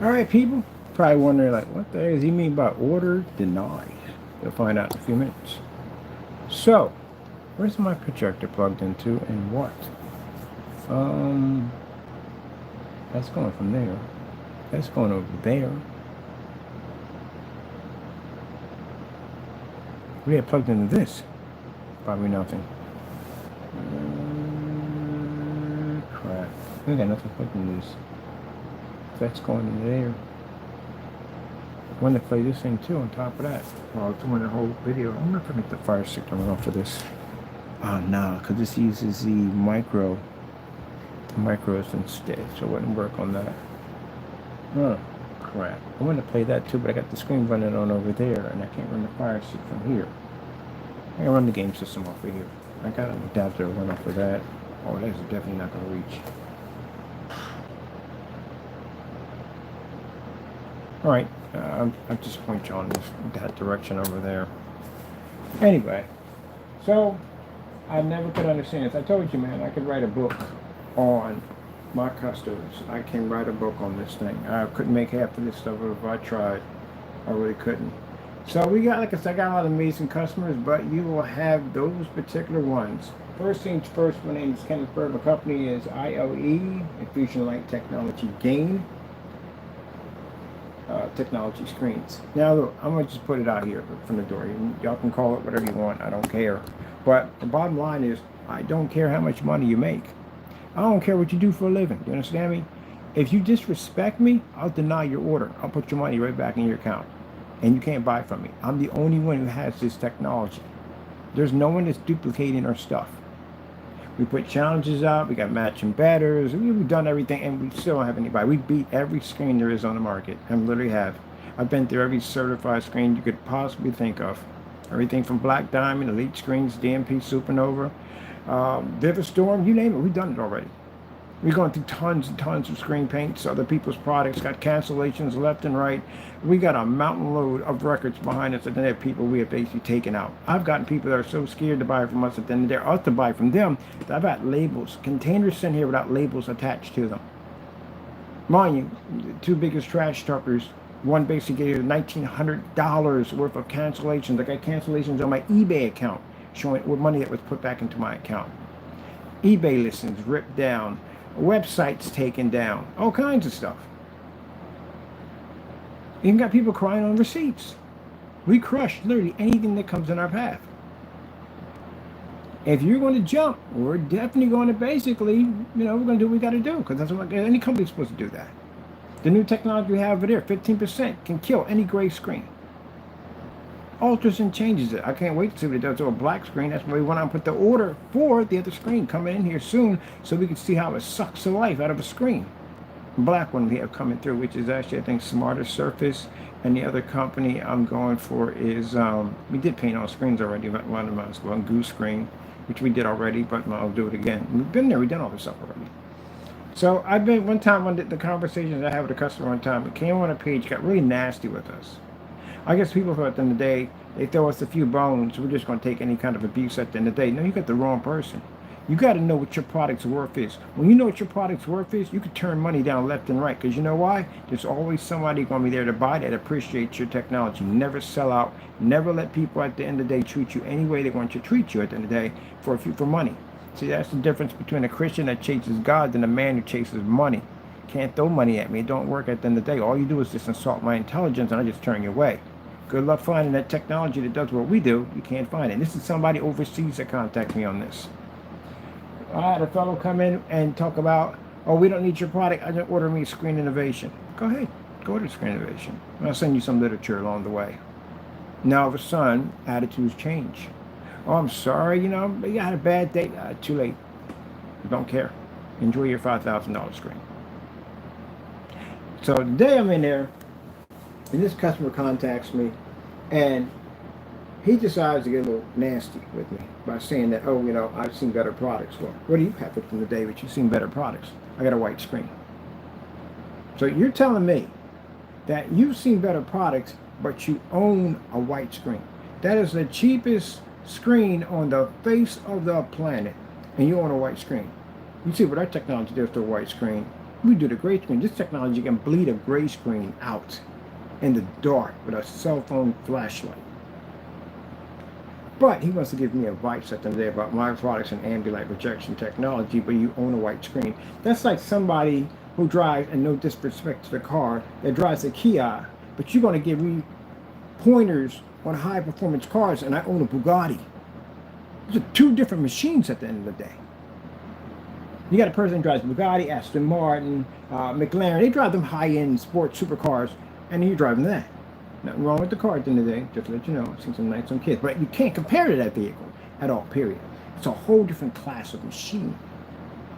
All right, people. Probably wondering, like, what the heck does he mean by order denied? You'll find out in a few minutes. So, where's my projector plugged into and what? Um, that's going from there. That's going over there. We had plugged into this. Probably nothing. Crap. We got nothing plugged into this. That's going in there. I want to play this thing too on top of that. While I was doing the whole video. I wonder if I make the fire stick turn off for this. Oh no, because this uses the micros instead, so it wouldn't work on that. Oh, crap. I want to play that too, but I got the screen running on over there, and I can't run the fire stick from here. I can run the game system off of here. I got an adapter to run off of that. Oh, that's definitely not going to reach. All right, I'll just point you on that direction over there. Anyway, so I never could understand this. I told you, man, I could write a book on my customers. I can write a book on this thing. I couldn't make half of this stuff if I tried. I really couldn't. So we got, like I said, I got a lot of amazing customers, but you will have those particular ones. First things first, my name is Kenneth Bird. My company is IOE, Infusion Light Technology Gain. Technology screens. Now, look, I'm going to just put it out here from the door. Y'all can call it whatever you want. I don't care. But the bottom line is, I don't care how much money you make. I don't care what you do for a living. You understand me? If you disrespect me, I'll deny your order. I'll put your money right back in your account. And you can't buy from me. I'm the only one who has this technology. There's no one that's duplicating our stuff. We put challenges out. We got matching batters. We've done everything, and we still don't have anybody. We beat every screen there is on the market. I literally have. I've been through every certified screen you could possibly think of. Everything from Black Diamond, Elite Screens, DMP Supernova, Vivistorm, you name it. We've done it already. We're going through tons and tons of screen paints, other people's products, got cancellations left and right. We got a mountain load of records behind us, and then have people we have basically taken out. I've gotten people that are so scared to buy from us that then they're us to buy from them that I've got labels, containers sent here without labels attached to them. Mind you, the two biggest trash truckers, one basically gave $1,900 worth of cancellations. I got cancellations on my eBay account showing what money that was put back into my account. eBay listings ripped down, websites taken down, all kinds of stuff. You got people crying on receipts. We crush literally anything that comes in our path. If you're going to jump, we're definitely going to basically, we're going to do what we got to do, because that's what any company's supposed to do that. The new technology we have over there, 15%, can kill any gray screen. Alters and changes it. I can't wait to see what it does to a black screen. That's why we want to put the order for the other screen coming in here soon, so we can see how it sucks the life out of a screen. Black one we have coming through, which is actually, I think, Smarter Surface. And the other company I'm going for is, we did paint on screens already, but one of them was one Goose Screen, which we did already, but I'll do it again. We've been there, we've done all this stuff already. So I've been, one time on the conversations I had with a customer one time, it came on a page, got really nasty with us. I guess people thought at the end of the day, they throw us a few bones, we're just going to take any kind of abuse at the end of the day. No, you got the wrong person. You got to know what your product's worth is. When you know what your product's worth is, you can turn money down left and right. Because you know why? There's always somebody going to be there to buy that appreciates your technology. Never sell out. Never let people at the end of the day treat you any way they want to treat you at the end of the day for money. See, that's the difference between a Christian that chases God and a man who chases money. Can't throw money at me. It don't work at the end of the day. All you do is just insult my intelligence and I just turn you away. Good luck finding that technology that does what we do. You can't find it. This is somebody overseas that contacted me on this. I had a fellow come in and talk about, oh, we don't need your product. I just order me Screen Innovation. Go ahead. Go order Screen Innovation. I'll send you some literature along the way. Now, all of a sudden, attitudes change. Oh, I'm sorry, you had a bad day. Too late. Don't care. Enjoy your $5,000 screen. So today I'm in there, and this customer contacts me, and he decides to get a little nasty with me by saying that, oh, I've seen better products. Well, what do you have in the day that you've seen better products? I got a white screen. So you're telling me that you've seen better products, but you own a white screen. That is the cheapest screen on the face of the planet, and you own a white screen. You see what our technology does to a white screen. We do the gray screen. This technology can bleed a gray screen out in the dark with a cell phone flashlight. But he wants to give me advice at the end of the day about my products and ambient projection technology, but you own a white screen. That's like somebody who drives, and no disrespect to the car, that drives a Kia, but you're going to give me pointers on high performance cars and I own a Bugatti. Those are two different machines at the end of the day. You got a person who drives Bugatti, Aston Martin, McLaren. They drive them high-end sports supercars, and you're driving that. Nothing wrong with the car at the end of the day, just to let you know. I've seen some nice kids, but you can't compare to that vehicle at all, period. It's a whole different class of machine.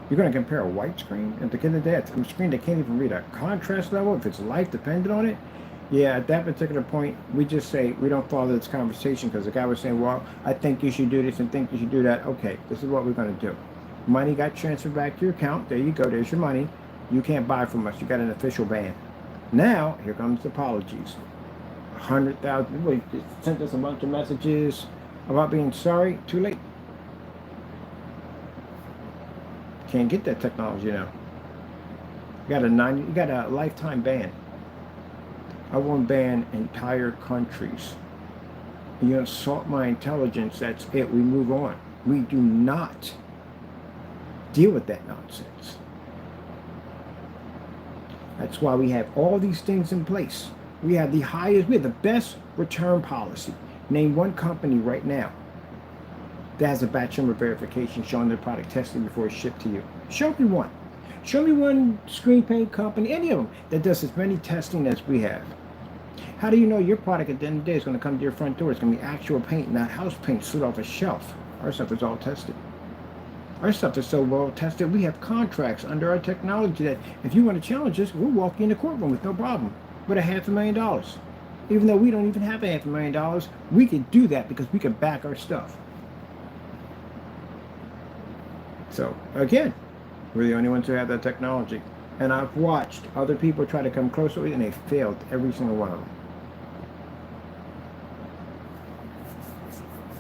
You're going to compare a white screen, and at the end of the day, it's a screen that can't even read a contrast level if it's life dependent on it. Yeah, at that particular point, we just say we don't follow this conversation because the guy was saying, well, I think you should do this and think you should do that. Okay, this is what we're going to do. Money got transferred back to your account. There you go. There's your money. You can't buy from us. You got an official ban. Now, here comes the apologies. 100,000 people sent us a bunch of messages about being sorry. Too late. Can't get that technology now. You got a lifetime ban. I won't ban entire countries. You insult my intelligence, that's it. We move on. We do not deal with that nonsense. That's why we have all these things in place. We have the best return policy. Name one company right now that has a batch number verification showing their product tested before it's shipped to you. Show me one. Show me one screen paint company, any of them, that does as many testing as we have. How do you know your product at the end of the day is going to come to your front door? It's going to be actual paint, not house paint slid off a shelf. Our stuff is all tested. Our stuff is so well tested, we have contracts under our technology that if you want to challenge us, we'll walk you in the courtroom with no problem, with $500,000. Even though we don't even have $500,000, we can do that because we can back our stuff. So, again, we're the only ones who have that technology. And I've watched other people try to come close to it, and they failed, every single one of them.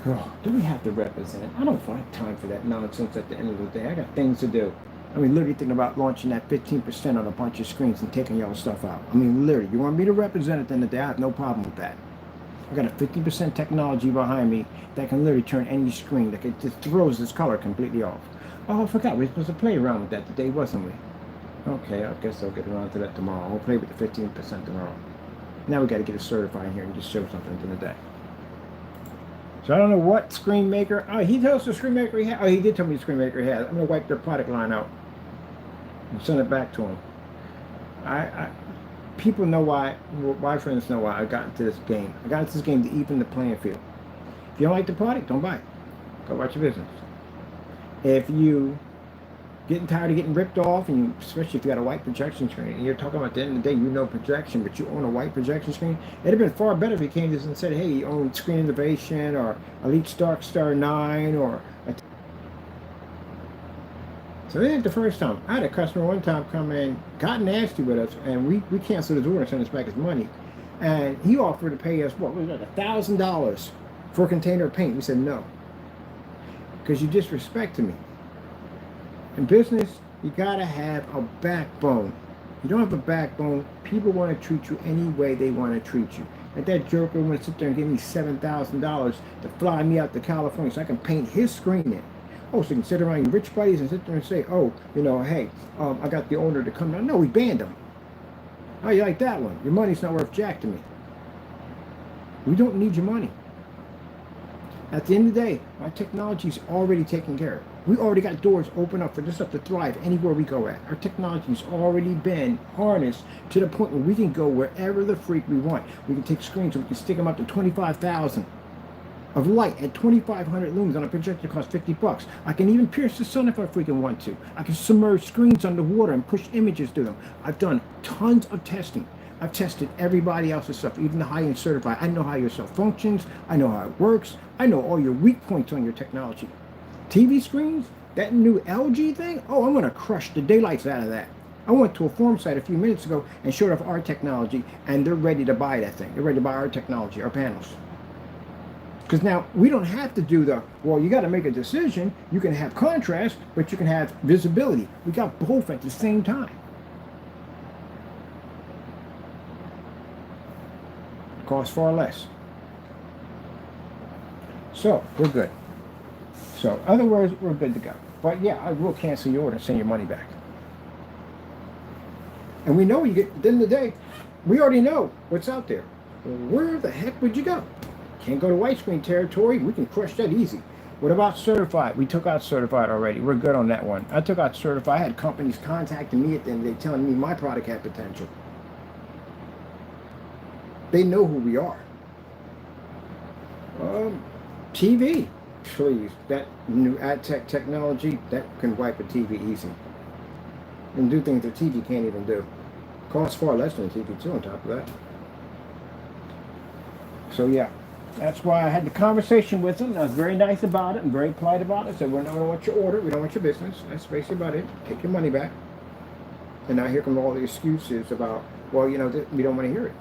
Oh, do we have to represent? I don't have time for that nonsense at the end of the day. I got things to do. I mean, literally thinking about launching that 15% on a bunch of screens and taking y'all stuff out. I mean, literally, you want me to represent at the end of the day? I have no problem with that. I got a 50% technology behind me that can literally turn any screen, that just throws this color completely off. Oh, I forgot, we were supposed to play around with that today, wasn't we? Okay, I guess I'll get around to that tomorrow. We'll play with the 15% tomorrow. Now we got to get it certified here and just show something to the day. So I don't know what screen maker. Oh, he tells us the screen maker he had. Oh, he did tell me the screen maker he had. I'm gonna wipe their product line out and send it back to him. People know why. My friends know why I got into this game. I got into this game to even the playing field. If you don't like the product, don't buy it. Go about your business. If you getting tired of getting ripped off, and you, especially if you got a white projection screen, and you're talking about at the end of the day, you know projection, but you own a white projection screen, it'd have been far better if you came to us and said, hey, you own Screen Innovation, or Elite Star 9, or so this ain't the first time. I had a customer one time come in, got nasty with us, and we canceled his order and sent us back his money. And he offered to pay us, what was that, $1,000 for a container of paint. We said no, because you disrespect to me. In business, you gotta have a backbone. You don't have a backbone, people want to treat you any way they want to treat you. Like that joker want to sit there and give me $7,000 to fly me out to California so I can paint his screen in. Oh, so you can sit around your rich buddies and sit there and say, oh, you know, hey, I got the owner to come down. No, we banned him. Oh, you like that one? Your money's not worth jack to me. We don't need your money. At the end of the day, our technology's already taken care of. We already got doors open up for this stuff to thrive anywhere we go at. Our technology's already been harnessed to the point where we can go wherever the freak we want. We can take screens and we can stick them up to 25,000 of light at 2,500 lumens on a projector that costs $50. I can even pierce the sun if I freaking want to. I can submerge screens underwater and push images through them. I've done tons of testing. I've tested everybody else's stuff, even the high-end certified. I know how your stuff functions. I know how it works. I know all your weak points on your technology. TV screens, that new LG thing, oh, I'm going to crush the daylights out of that. I went to a forum site a few minutes ago and showed off our technology, and they're ready to buy that thing. They're ready to buy our technology, our panels. Because now, we don't have to do well, you got to make a decision. You can have contrast, but you can have visibility. We got both at the same time. Costs far less. So we're good. So in other words, we're good to go. But yeah, I will cancel your order and send your money back. And we know you get, at the end of the day, we already know what's out there. Where the heck would you go? Can't go to white screen territory. We can crush that easy. What about certified? We took out certified already. We're good on that one. I took out certified. I had companies contacting me at the end of the day telling me my product had potential. They know who we are. TV, please. That new ad tech technology, that can wipe a TV easy. And do things that TV can't even do. Costs far less than a TV too on top of that. So yeah. That's why I had the conversation with them. I was very nice about it and very polite about it. I said, we don't want your order. We don't want your business. That's basically about it. Take your money back. And now here come all the excuses about, well, you know, we don't want to hear it.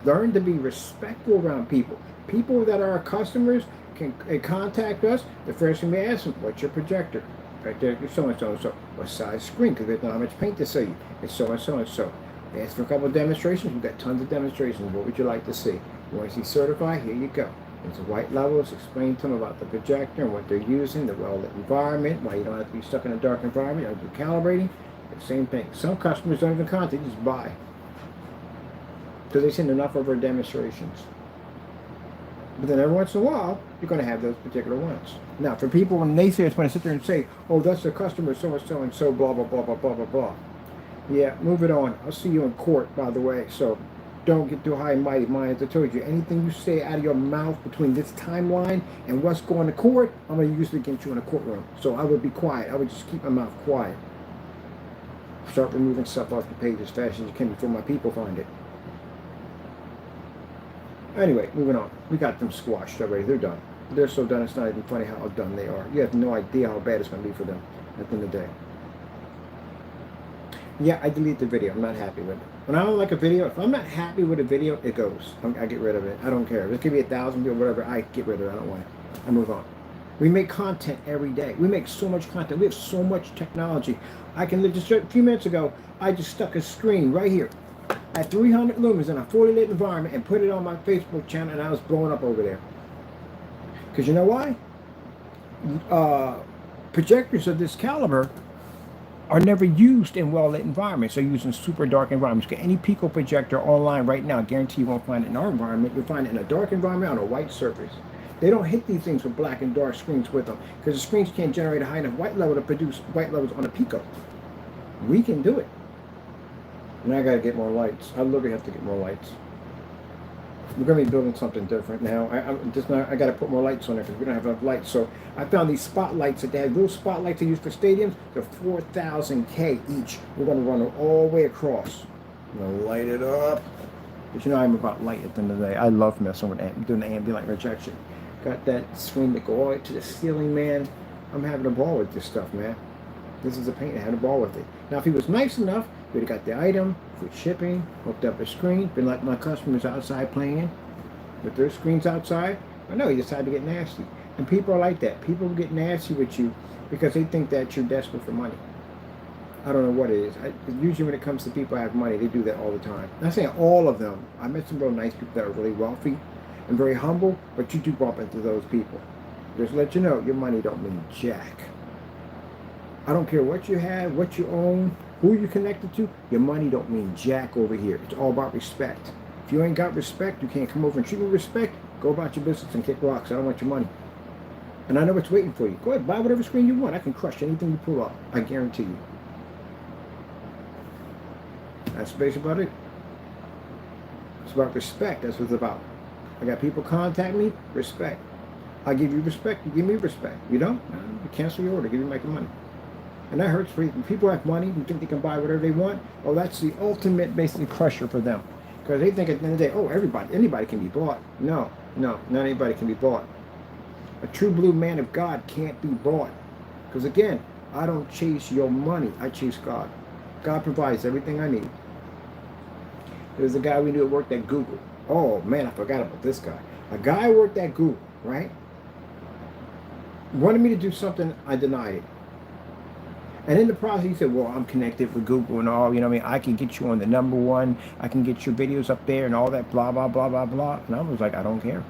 Learn to be respectful around people. People that are our customers can contact us. The first thing we ask them, what's your projector? Right there, so-and-so and so. What size screen? Because there's not how much paint to sell you. It's so-and-so and so. They ask for a couple of demonstrations. We've got tons of demonstrations. What would you like to see? You want to see certified? Here you go. It's white levels. Explain to them about the projector and what they're using, the well-lit environment, why you don't have to be stuck in a dark environment. You don't do calibrating. The same thing. Some customers don't even contact, they just buy. Because they've seen enough of our demonstrations. But then every once in a while, you're going to have those particular ones. Now, for people, when naysayers want to sit there and say, oh, that's the customer so-and-so and so, blah, blah, blah, blah, blah, blah, blah. Yeah, move it on. I'll see you in court, by the way. So don't get too high and mighty. Mind, as I told you, anything you say out of your mouth between this timeline and what's going to court, I'm going to use it against you in a courtroom. So I would be quiet. I would just keep my mouth quiet. Start removing stuff off the page as fast as you can before my people find it. Anyway, moving on. We got them squashed already. They're done. They're so done, it's not even funny how done they are. You have no idea how bad it's going to be for them at the end of the day. Yeah, I delete the video. I'm not happy with it. When I don't like a video, if I'm not happy with a video, it goes. I get rid of it. I don't care. If it could be 1,000 views or whatever, I get rid of it. I don't want it. I move on. We make content every day. We make so much content. We have so much technology. I can just a few minutes ago, I just stuck a screen right here at 300 lumens in a fully lit environment and put it on my Facebook channel, and I was blowing up over there. Because you know why? Projectors of this caliber are never used in well-lit environments. They're used in super dark environments. Get any Pico projector online right now. I guarantee you won't find it in our environment. You'll find it in a dark environment on a white surface. They don't hit these things with black and dark screens with them because the screens can't generate a high enough white level to produce white levels on a Pico. We can do it. Now I got to get more lights. I literally have to get more lights. We're going to be building something different now. I got to put more lights on it because we don't have enough lights. So I found these spotlights that they have. Those spotlights they use for stadiums. They're 4,000K each. We're going to run them all the way across. I'm going to light it up. But you know I'm about light at the end of the day. I love messing with doing the ambient light rejection. Got that screen that go all the way to the ceiling, man. I'm having a ball with this stuff, man. This is a paint. I had a ball with it. Now, if he was nice enough, we'd have got the item, with shipping, hooked up a screen, been like my customers outside playing with their screens outside. I know he decided to get nasty. And people are like that. People get nasty with you because they think that you're desperate for money. I don't know what it is. Usually when it comes to people who have money, they do that all the time. I'm not saying all of them. I met some real nice people that are really wealthy and very humble, but you do bump into those people. Just let you know, your money don't mean jack. I don't care what you have, what you own, who you're connected to, your money don't mean jack over here. It's all about respect. If you ain't got respect, you can't come over and treat me with respect, go about your business and kick rocks. I don't want your money. And I know what's waiting for you. Go ahead, buy whatever screen you want. I can crush anything you pull up. I guarantee you. That's basically about it. It's about respect. That's what it's about. I got people contact me, respect. I give you respect, you give me respect. You don't? You cancel your order, give you back your money. And that hurts for when people have money who think they can buy whatever they want. Oh, that's the ultimate basically crusher for them. Because they think at the end of the day, oh, anybody can be bought. No, not anybody can be bought. A true blue man of God can't be bought. Because again, I don't chase your money, I chase God. God provides everything I need. There's a guy we knew that worked at Google. Oh man, I forgot about this guy. A guy worked at Google, right? Wanted me to do something, I denied it. And in the process, he said, well, I'm connected with Google and all, you know what I mean? I can get you on the #1. I can get your videos up there and all that, blah, blah, blah, blah, blah. And I was like, I don't care.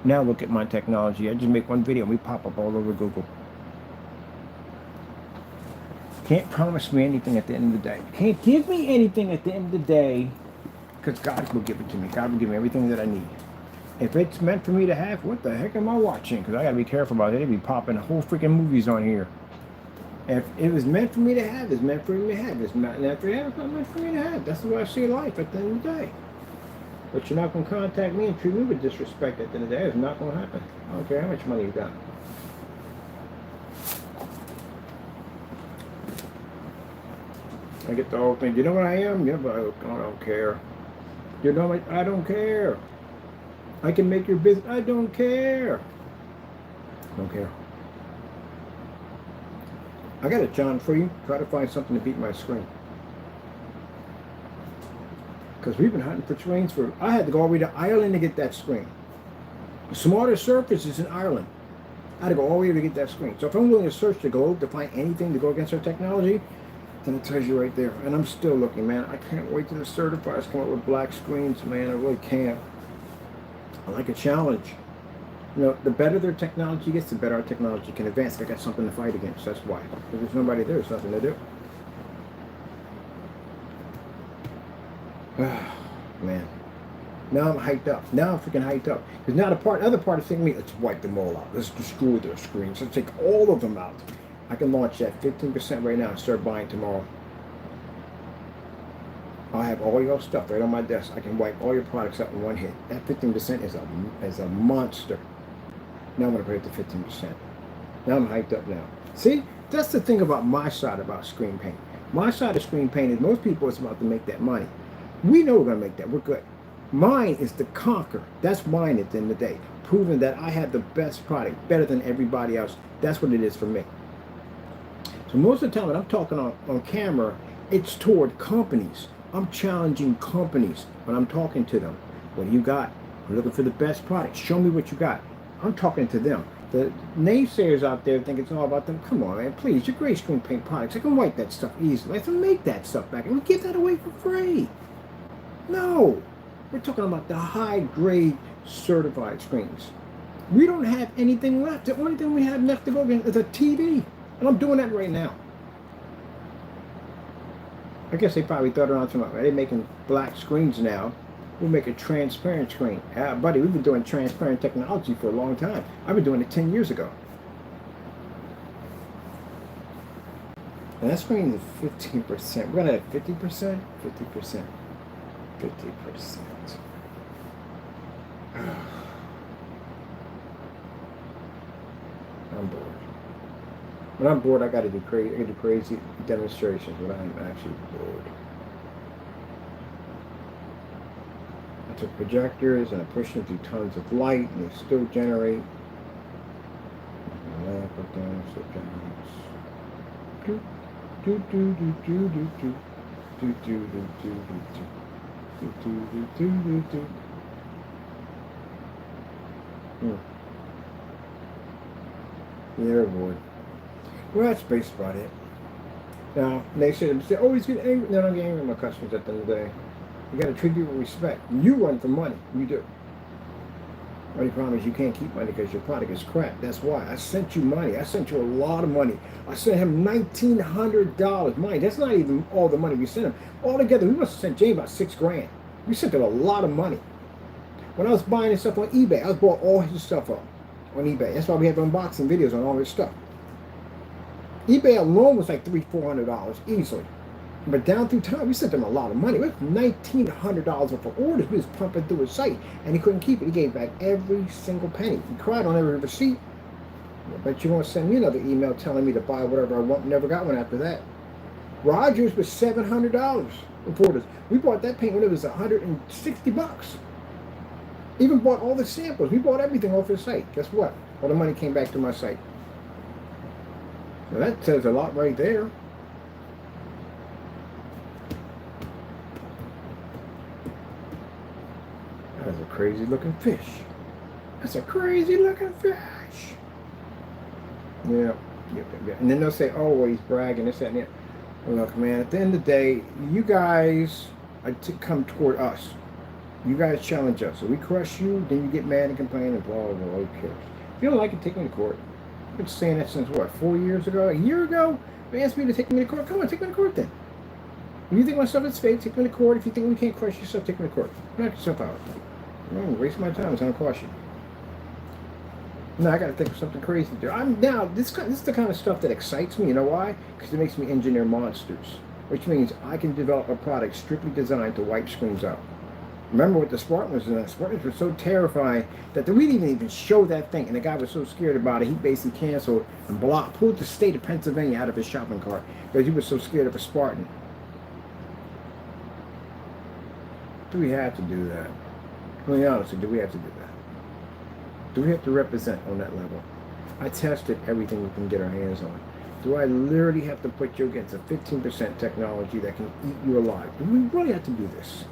Now look at my technology. I just make one video and we pop up all over Google. Can't promise me anything at the end of the day. Can't give me anything at the end of the day, because God will give it to me. God will give me everything that I need. If it's meant for me to have, what the heck am I watching? Because I got to be careful about it. They be popping whole freaking movies on here. If it was meant for me to have, it's meant for me to have. It's not meant for me to have, it's not meant for me to have. That's the way I see life at the end of the day. But you're not going to contact me and treat me with disrespect at the end of the day. It's not going to happen. I don't care how much money you got. I get the whole thing. You know what I am? You know, I don't care. You know what? I don't care. I can make your business. I don't care. I don't care. I got a challenge for you. Try to find something to beat my screen. Because we've been hunting for screens for... I had to go all the way to Ireland to get that screen. Smarter Surface is in Ireland. I had to go all the way to get that screen. So if I'm willing to search the globe to find anything to go against our technology, then it tells you right there. And I'm still looking, man. I can't wait till the certifiers come up with black screens, man. I really can't. I like a challenge. You know, the better their technology gets, the better our technology can advance. I got something to fight against. That's why. If there's nobody there, there's nothing to do. Man. Now I'm hyped up. Now I'm freaking hyped up. Because now the other part is saying to me, let's wipe them all out. Let's destroy their screens. Let's take all of them out. I can launch that 15% right now and start buying tomorrow. I'll have all your stuff right on my desk. I can wipe all your products out in one hit. That 15% is a monster. Now I'm going to put it to 15%. Now I'm hyped up now. See, that's the thing about my side about screen paint. My side of screen paint is most people, it's about to make that money. We know we're going to make that. We're good. Mine is to conquer. That's mine at the end of the day. Proving that I have the best product, better than everybody else. That's what it is for me. So most of the time when I'm talking on camera, it's toward companies. I'm challenging companies when I'm talking to them. What do you got? I'm looking for the best product. Show me what you got. I'm talking to them. The naysayers out there think it's all about them. Come on, man, please. Your gray screen paint products, I can wipe that stuff easily. I can make that stuff back and give that away for free. No. We're talking about the high-grade certified screens. We don't have anything left. The only thing we have left to go against is a TV. And I'm doing that right now. I guess they probably thought around something. They're making black screens now. We'll make a transparent screen. Buddy, we've been doing transparent technology for a long time. I've been doing it 10 years ago. And that screen is 15%. We're going to have 50%? 50%. 50%. I'm bored. When I'm bored, I got to do crazy demonstrations when I'm actually bored. I took projectors and I pushed them through tons of light, and they still generate. Lamp up down, so do do do do do do do do do do do do do. Yeah, boy. Well, that's basically about it. Now, they say, oh, he's getting angry. No, I'm getting angry with my customers at the end of the day. You got to treat people with respect. You run for money. You do. Only problem is you can't keep money because your product is crap. That's why. I sent you money. I sent you a lot of money. I sent him $1,900. Mind, that's not even all the money we sent him. Altogether, we must have sent James about $6 grand. We sent him a lot of money. When I was buying his stuff on eBay, I bought all his stuff up on eBay. That's why we have unboxing videos on all his stuff. eBay alone was like $300-400 easily. But down through time, we sent him a lot of money. It was $1,900 worth of orders. We was pumping through his site, and he couldn't keep it. He gave back every single penny. He cried on every receipt. But you won't send me another email telling me to buy whatever I want. Never got one after that. Rogers was $700 with orders. We bought that paint when it was $160. Even bought all the samples. We bought everything off his site. Guess what? All the money came back to my site. Now that says a lot right there. That's a crazy looking fish. That's a crazy looking fish. Yeah. Yeah. And then they'll say, oh, well, he's bragging, this, that, and that. Look, man, at the end of the day, you guys are to come toward us. You guys challenge us. So we crush you, then you get mad and complain and blah, blah, blah. Who cares? If you don't like it, take me to court. I've been saying that since, what, 4 years ago? A year ago? They asked me to take me to court. Come on, take me to court then. If you think my stuff is fake, take me to court. If you think we can't crush your stuff, take me to court. Knock yourself out. I'm wasting my time. It's going to cost you. Now I got to think of something crazy to do. This is the kind of stuff that excites me. You know why? Because it makes me engineer monsters, which means I can develop a product strictly designed to wipe screens out. Remember what the Spartans were? The Spartans were so terrifying that we didn't even show that thing, and the guy was so scared about it, he basically canceled and pulled the state of Pennsylvania out of his shopping cart because he was so scared of a Spartan. Do we have to do that? Really honestly, do we have to do that? Do we have to represent on that level? I tested everything we can get our hands on. Do I literally have to put you against a 15% technology that can eat you alive? Do we really have to do this?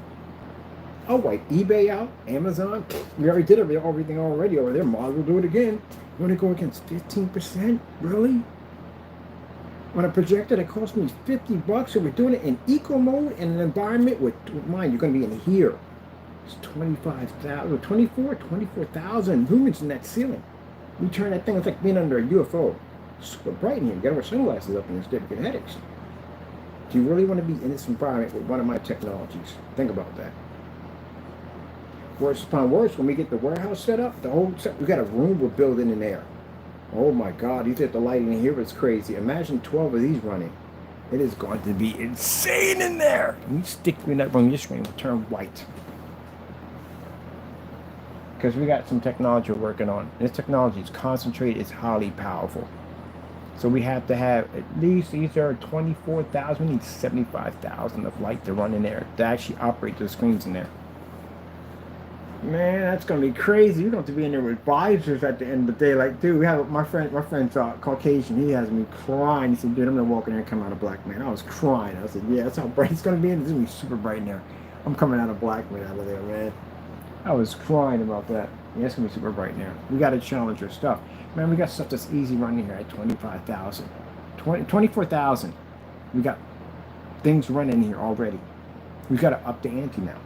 I'll wipe eBay out, Amazon. We already did everything already over there. Might as well do it again. You want to go against 15%? Really? On a projector that cost me $50, and we're doing it in eco mode in an environment with mine, you're going to be in here. It's 24,000 lumens in that ceiling. You turn that thing, it's like being under a UFO. It's super bright in here. You gotta wear sunglasses up instead to get headaches. Do you really want to be in this environment with one of my technologies? Think about that. Worse upon worse, when we get the warehouse set up, we got a room we're building in there. Oh my God, you think the lighting in here is crazy. Imagine 12 of these running. It is going to be insane in there. And you stick me in that room, your screen will turn white. Because we got some technology we're working on. This technology is concentrated, it's highly powerful. So we have to have at least, these are 24,000, we need 75,000 of light to run in there, to actually operate the screens in there. Man, that's going to be crazy. You're going to have to be in there with visors at the end of the day. Like, dude, we have my friend's Caucasian, he has me crying. He said, dude, I'm going to walk in there and come out of black man. I was crying. I said, yeah, that's how bright it's going to be. It's going to be super bright in there. I'm coming out of black man out of there, man. I was crying about that. Yeah, it's going to be super bright in there. We got to challenge our stuff. Man, we got stuff that's easy running here at 25,000. 24,000. We got things running here already. We've got to up the ante now.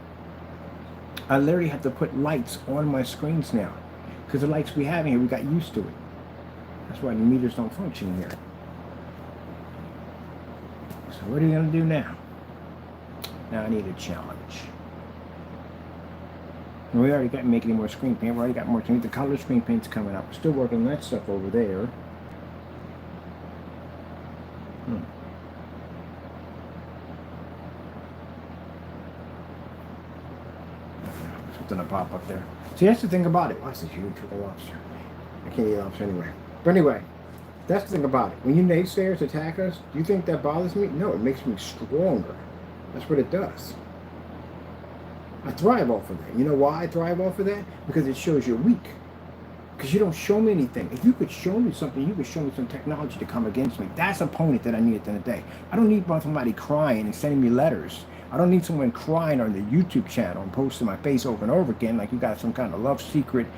I literally have to put lights on my screens now. Because the lights we have in here, we got used to it. That's why the meters don't function here. So what are you going to do now? Now I need a challenge. And we already got making more screen paint. We already got more. The color screen paint's coming up. We're still working on that stuff over there. Something to pop up there. See, that's the thing about it. Oh, that's a huge lobster. I can't eat lobster anyway. But anyway, that's the thing about it. When you naysayers attack us, do you think that bothers me? No, it makes me stronger. That's what it does. I thrive off of that. You know why I thrive off of that? Because it shows you're weak. Because you don't show me anything. If you could show me something, you could show me some technology to come against me. That's a opponent that I need at the end of the day. I don't need somebody crying and sending me letters. I don't need someone crying on the YouTube channel and posting my face over and over again like you got some kind of love secret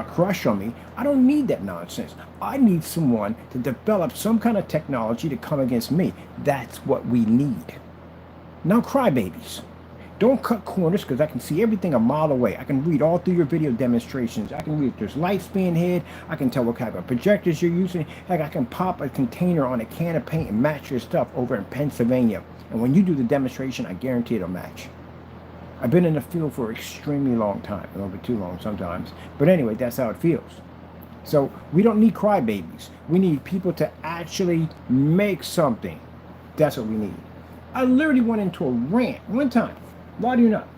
crush on me. I don't need that nonsense. I need someone to develop some kind of technology to come against me. That's what we need. Now, crybabies. Don't cut corners, because I can see everything a mile away. I can read all through your video demonstrations. I can read if there's lights being hid. I can tell what kind of projectors you're using. Heck, I can pop a container on a can of paint and match your stuff over in Pennsylvania. And when you do the demonstration, I guarantee it'll match. I've been in the field for an extremely long time, a little bit too long sometimes. But anyway, that's how it feels. So we don't need crybabies. We need people to actually make something. That's what we need. I literally went into a rant one time. Why do you not?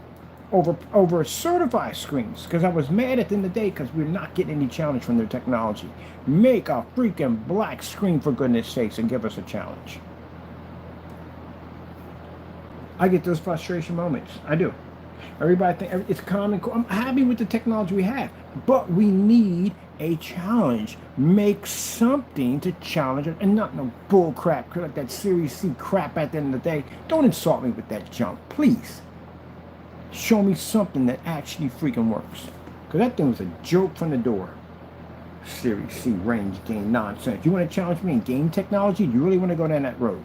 Over certified screens, because I was mad at the end of the day because we're not getting any challenge from their technology. Make a freaking black screen, for goodness sakes, and give us a challenge. I get those frustration moments. I do. Everybody thinks it's common. I'm happy with the technology we have, but we need a challenge. Make something to challenge it, and not no bull crap like that Series C crap at the end of the day. Don't insult me with that junk, please. Show me something that actually freaking works. Because that thing was a joke from the door. Series C range gain nonsense. You want to challenge me in game technology? Do you really want to go down that road?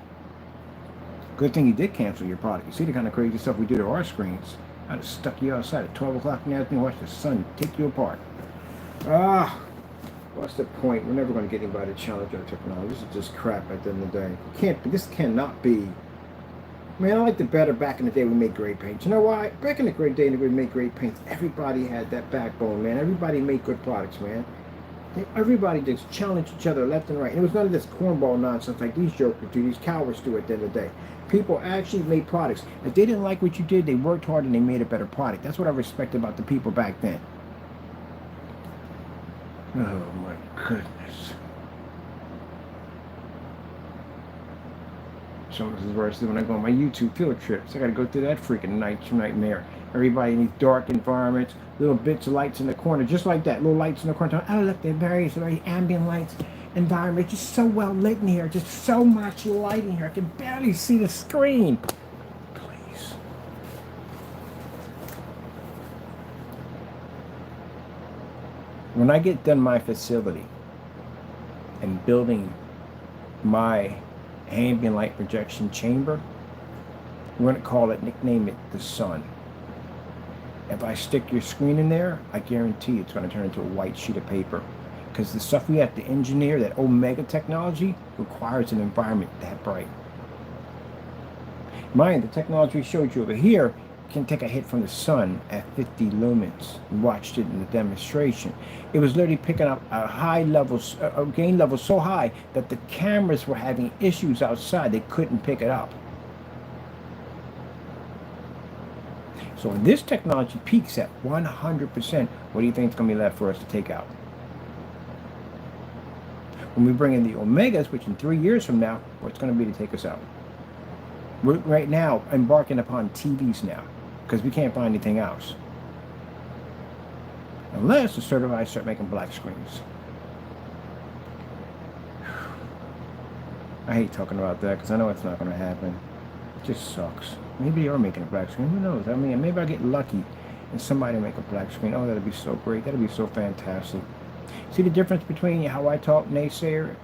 Good thing you did cancel your product. You see the kind of crazy stuff we do to our screens. I'd have stuck you outside at 12 o'clock in the afternoon, watch the sun take you apart. Ah, what's the point? We're never going to get anybody to challenge our technology. This is just crap at the end of the day. This cannot be. I mean, I like the better back in the day we made great paint. You know why? Back in the great day we made great paint, everybody had that backbone, man. Everybody made good products, man. Everybody just challenged each other left and right. And it was none of this cornball nonsense like these jokers do, these cowards do at the end of the day. People actually made products. If they didn't like what you did, they worked hard and they made a better product. That's what I respect about the people back then. Oh my goodness. So this is where I see when I go on my YouTube field trips. I gotta go through that freaking nightmare. Everybody in these dark environments, little bits of lights in the corner, just like that, little lights in the corner. Oh look, they're very ambient lights. Environment just so well lit in here, just so much light in here. I can barely see the screen. Please. When I get done my facility and building my ambient light projection chamber, we're going to call it, nickname it the sun. If I stick your screen in there, I guarantee it's going to turn into a white sheet of paper. Because the stuff we have to engineer, that Omega technology, requires an environment that bright. Mind, the technology we showed you over here can take a hit from the sun at 50 lumens. We watched it in the demonstration. It was literally picking up a high level, a gain level so high that the cameras were having issues outside. They couldn't pick it up. So when this technology peaks at 100%, what do you think is going to be left for us to take out? When we bring in the Omegas, which in 3 years from now, what's going to be to take us out? We're right now embarking upon TVs now, because we can't find anything else. Unless the certified start making black screens. I hate talking about that, because I know it's not going to happen. It just sucks. Maybe they are making a black screen. Who knows? I mean, maybe I'll get lucky and somebody make a black screen. Oh, that'd be so great. That'd be so fantastic. See the difference between how I talk, naysayer?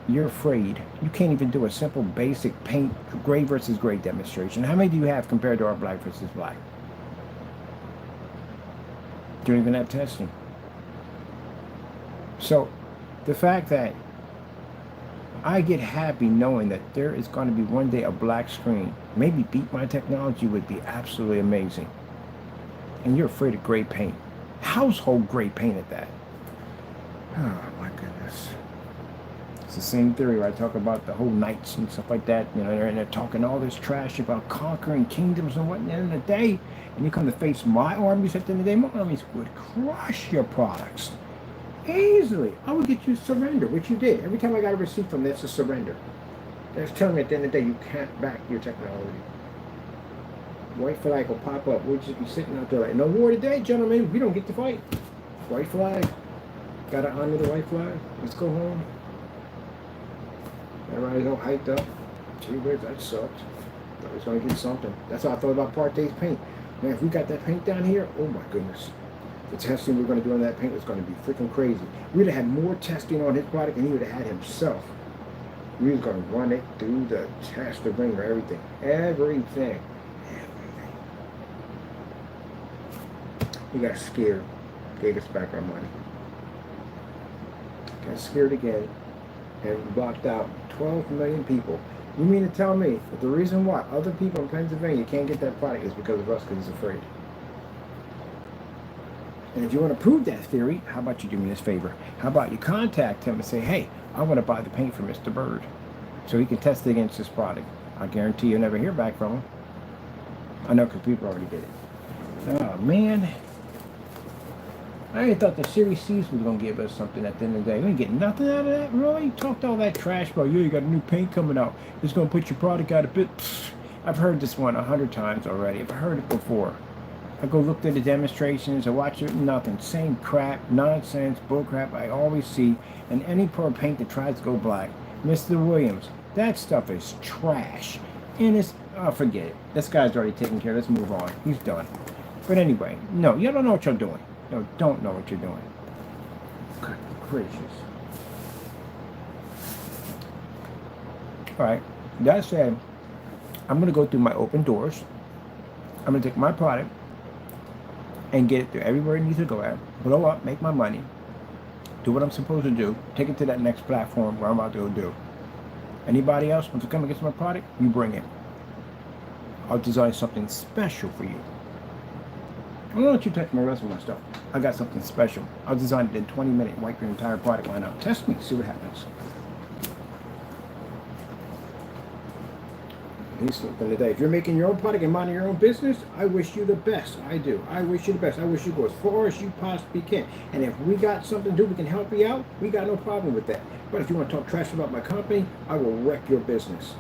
You're afraid. You can't even do a simple basic paint gray versus gray demonstration. How many do you have compared to our black versus black? You don't even have testing. So the fact that I get happy knowing that there is going to be one day a black screen, maybe beat my technology, would be absolutely amazing. And you're afraid of gray paint. Household gray paint at that. Oh my goodness. It's the same theory where I talk about the whole knights and stuff like that, you know, and they're talking all this trash about conquering kingdoms and what, at the end of the day, and you come to face my armies at the end of the day, my armies would crush your products. Easily. I would get you to surrender, which you did. Every time I got a receipt from that's a surrender. That's telling me at the end of the day you can't back your technology. White flag will pop up. We'll just be sitting out there like, no war today, gentlemen. We don't get to fight. White flag. Gotta honor the white flag. Let's go home. Everybody's all hyped up. Gee whiz, that sucked. Thought I was gonna get something. That's how I thought about Part Day's paint. Man, if we got that paint down here, oh my goodness. The testing we're going to do on that paint is going to be freaking crazy. We'd have had more testing on his product than he would have had himself. We was going to run it through the test, the ringer, everything. Everything. He got scared. Gave us back our money. Got scared again. And blocked out 12 million people. You mean to tell me that the reason why other people in Pennsylvania can't get that product is because of us, because he's afraid? And if you want to prove that theory, how about you do me this favor? How about you contact him and say, hey, I want to buy the paint from Mr. Bird so he can test it against this product. I guarantee you'll never hear back from him. I know, because people already did it. Oh, man. I thought the Series C's was going to give us something at the end of the day. We didn't get nothing out of that, really? You talked all that trash about, you got a new paint coming out. It's going to put your product out a bit. Pfft. I've heard this one 100 times already. I've heard it before. I go look at the demonstrations, I watch it, nothing. Same crap, nonsense, bullcrap I always see. And any poor paint that tries to go black. Mr. Williams, that stuff is trash. And it's, oh, forget it. This guy's already taken care of. Let's move on. He's done. But anyway, no, you don't know what you're doing. No, don't know what you're doing. Good gracious. All right. That said, I'm going to go through my open doors. I'm going to take my product and get it to everywhere it needs to go at, blow up, make my money, do what I'm supposed to do, take it to that next platform where I'm about to go do. Anybody else wants to come against my product, you bring it. I'll design something special for you. I don't want you to touch my rest of my stuff. I got something special. I'll design it in 20 minutes, wipe your entire product line out. Test me, see what happens. If you're making your own product and minding your own business, I wish you the best. I do. I wish you the best. I wish you go as far as you possibly can. And if we got something to do, we can help you out, we got no problem with that. But if you want to talk trash about my company, I will wreck your business.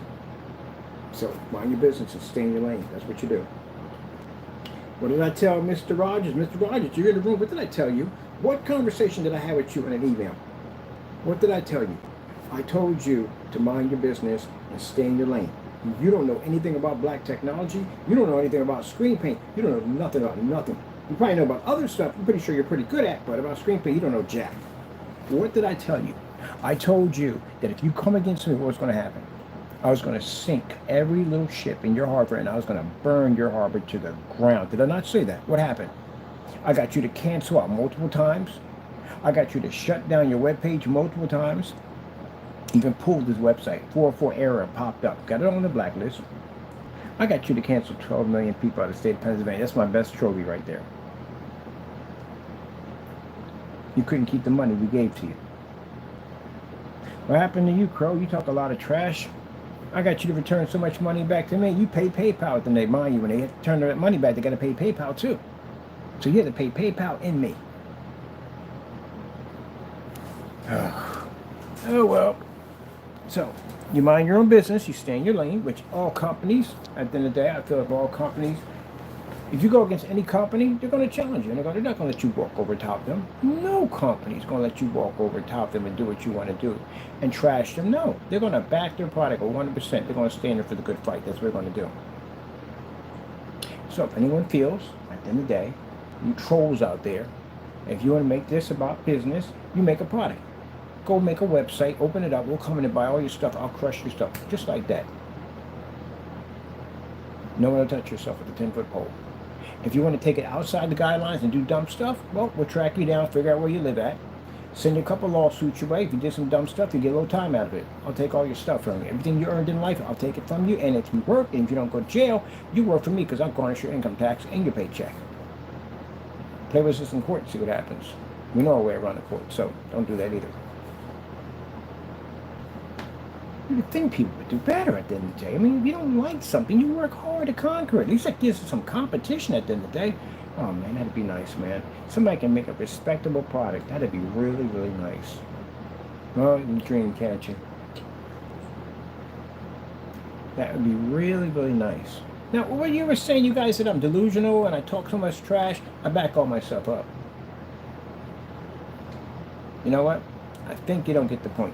So mind your business and stay in your lane. That's what you do. What did I tell Mr. Rogers? Mr. Rogers, you're in the room. What did I tell you? What conversation did I have with you in an email? What did I tell you? I told you to mind your business and stay in your lane. You don't know anything about black technology. You don't know anything about screen paint. You don't know nothing about nothing. You probably know about other stuff I'm pretty sure you're pretty good at, but about screen paint, you don't know jack. What did I tell you? I told you that if you come against me, what's going to happen? I was going to sink every little ship in your harbor, and I was going to burn your harbor to the ground. Did I not say that? What happened? I got you to cancel out multiple times. I got you to shut down your webpage multiple times. Even pulled this website. 404 error popped up. Got it on the blacklist. I got you to cancel 12 million people out of the state of Pennsylvania. That's my best trophy right there. You couldn't keep the money we gave to you. What happened to you, Crow? You talk a lot of trash. I got you to return so much money back to me. You pay PayPal, then they mind you when they have to turn that money back. They got to pay PayPal too. So you have to pay PayPal in me. Oh well. So, you mind your own business, you stay in your lane, which all companies, at the end of the day, I feel like all companies, if you go against any company, they're going to challenge you. They're not going to let you walk over top them. No company is going to let you walk over top them and do what you want to do and trash them. No, they're going to back their product 100%. They're going to stand there for the good fight. That's what they're going to do. So, if anyone feels, at the end of the day, you trolls out there, if you want to make this about business, you make a product. Go make a website, open it up, we'll come in and buy all your stuff, I'll crush your stuff, just like that. No one will touch yourself with a 10-foot pole. If you want to take it outside the guidelines and do dumb stuff, well, we'll track you down, figure out where you live at, send you a couple lawsuits your way. If you did some dumb stuff, you get a little time out of it. I'll take all your stuff from you. Everything you earned in life, I'll take it from you, and if you work, and if you don't go to jail, you work for me because I'll garnish your income tax and your paycheck. Play with this in court and see what happens. We know our way around the court, so don't do that either. You would think people would do better at the end of the day. I mean, if you don't like something, you work hard to conquer it. At least like this is some competition at the end of the day. Oh man, that'd be nice, man. Somebody can make a respectable product. That'd be really, really nice. Well, you dream, can't you? That would be really, really nice. Now, what you were saying, you guys said I'm delusional and I talk so much trash, I back all myself up. You know what? I think you don't get the point.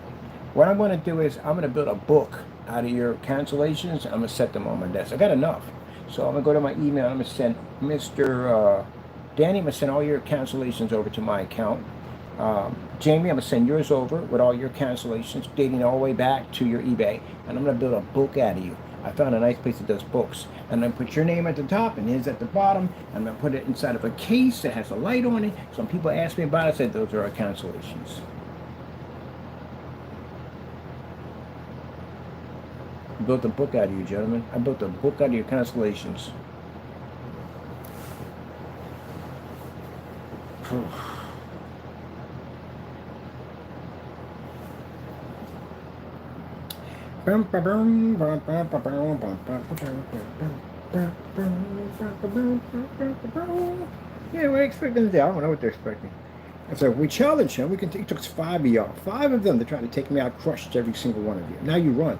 What I'm going to do is I'm going to build a book out of your cancellations. I'm going to set them on my desk. I got enough. So I'm going to go to my email. I'm going to send Mr. Danny, I'm going to send all your cancellations over to my account. Jamie, I'm going to send yours over with all your cancellations dating all the way back to your eBay. And I'm going to build a book out of you. I found a nice place that does books. And then put your name at the top and his at the bottom. I'm going to put it inside of a case that has a light on it. So when people ask me about it, I said those are our cancellations. I built a book out of you, gentlemen. I built a book out of your cancellations. Yeah, we're expecting today. I don't know what they're expecting. And so we challenge him. We can take, it took 5 of y'all. 5 of them to try to take me out, crushed every single one of you. Now you run.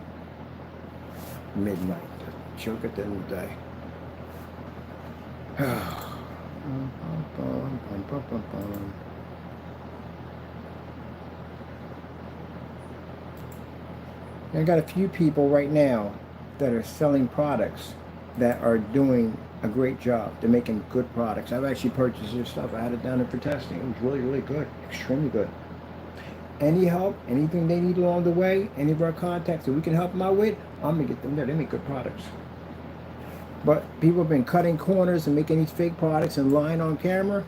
Midnight. Joke at the end of the day. I got a few people right now that are selling products that are doing a great job. They're making good products. I've actually purchased your stuff. I had it down there for testing. It was really, really good. Extremely good. Any help, anything they need along the way, any of our contacts that we can help them out with, I'm going to get them there. They make good products. But people have been cutting corners and making these fake products and lying on camera.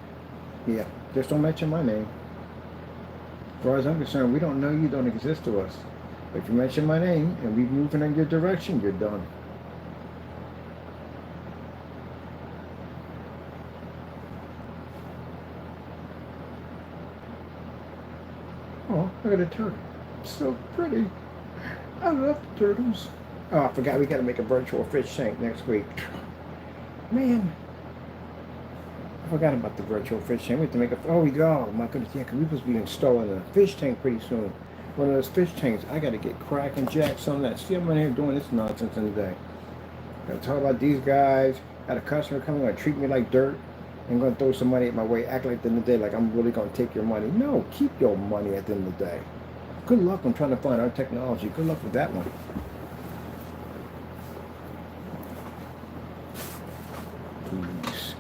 Yeah, just don't mention my name. As far as I'm concerned, we don't know you, don't exist to us. But if you mention my name and we move in your direction, you're done. Oh, look at the turtle. So pretty. I love the turtles. Oh, I forgot we got to make a virtual fish tank next week. Man, I forgot about the virtual fish tank. We have to make a... Oh, my goodness, yeah, because we're supposed to be installing a fish tank pretty soon. One of those fish tanks. I got to get Crack and Jack some of that. See, I'm in here doing this nonsense in the day. Got to talk about these guys. Got a customer coming, going to treat me like dirt. And going to throw some money at my way. Act like at the end of the day, like I'm really going to take your money. No, keep your money at the end of the day. Good luck on trying to find our technology. Good luck with that one. Please.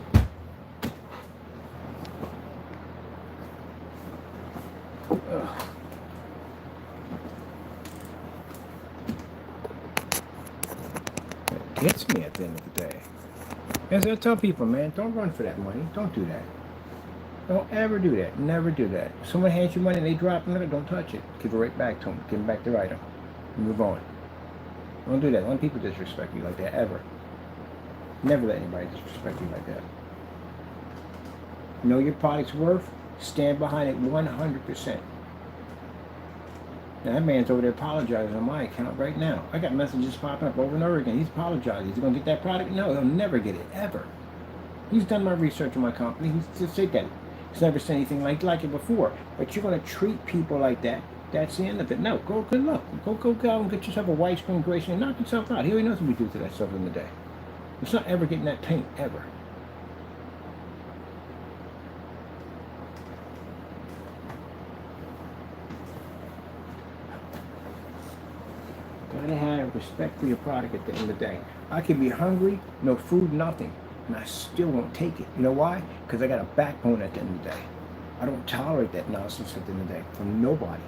Ugh. It gets me at the end of the day. As I tell people, man, don't run for that money. Don't do that. Don't ever do that. Never do that. If someone hands you money and they drop it, don't touch it. Give it right back to them. Give them back their item. Move on. Don't do that. Don't let people disrespect you like that, ever. Never let anybody disrespect you like that. Know your product's worth. Stand behind it 100%. Now, that man's over there apologizing on my account right now. I got messages popping up over and over again. He's apologizing. Is he going to get that product? No, he'll never get it, ever. He's done my research on my company. He's just said that. He's never said anything like it before. But you're going to treat people like that. That's the end of it. No, go, good luck. Go out and get yourself a white screen grace and knock yourself out. He already knows what we do to that stuff in the day. It's not ever getting that paint, ever. Gotta have respect for your product at the end of the day. I can be hungry, no food, nothing, and I still won't take it. You know why? Because I got a backbone at the end of the day. I don't tolerate that nonsense at the end of the day from nobody.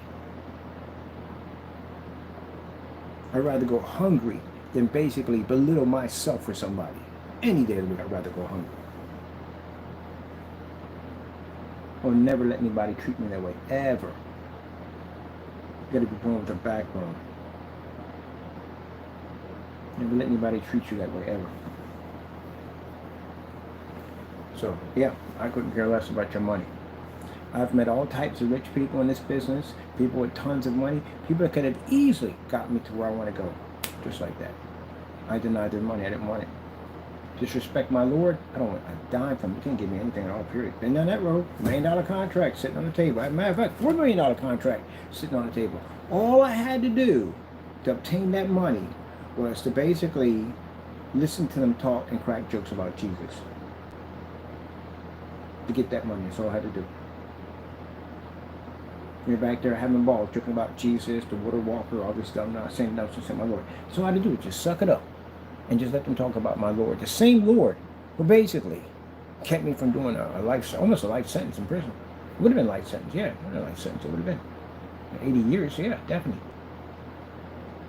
I'd rather go hungry than basically belittle myself for somebody. Any day of the week, I'd rather go hungry. I'll never let anybody treat me that way, ever. You gotta be born with a backbone. Never let anybody treat you that way, ever. So, yeah, I couldn't care less about your money. I've met all types of rich people in this business, people with tons of money, people that could have easily got me to where I want to go, just like that. I denied their money, I didn't want it. Disrespect my Lord, I don't want a dime from him. You can't give me anything at all, period. Been down that road, $1 million contract sitting on the table. As a matter of fact, $4 million contract sitting on the table. All I had to do to obtain that money was to basically listen to them talk and crack jokes about Jesus. To get that money, that's all I had to do. You're back there having balls, joking about Jesus, the water walker, all this stuff. I'm not saying no, just saying my Lord. So all I had to do was just suck it up and just let them talk about my Lord. The same Lord who basically kept me from doing almost a life sentence in prison. It would have been a life sentence, yeah. It would have been a life sentence. It would have been 80 years, yeah, definitely.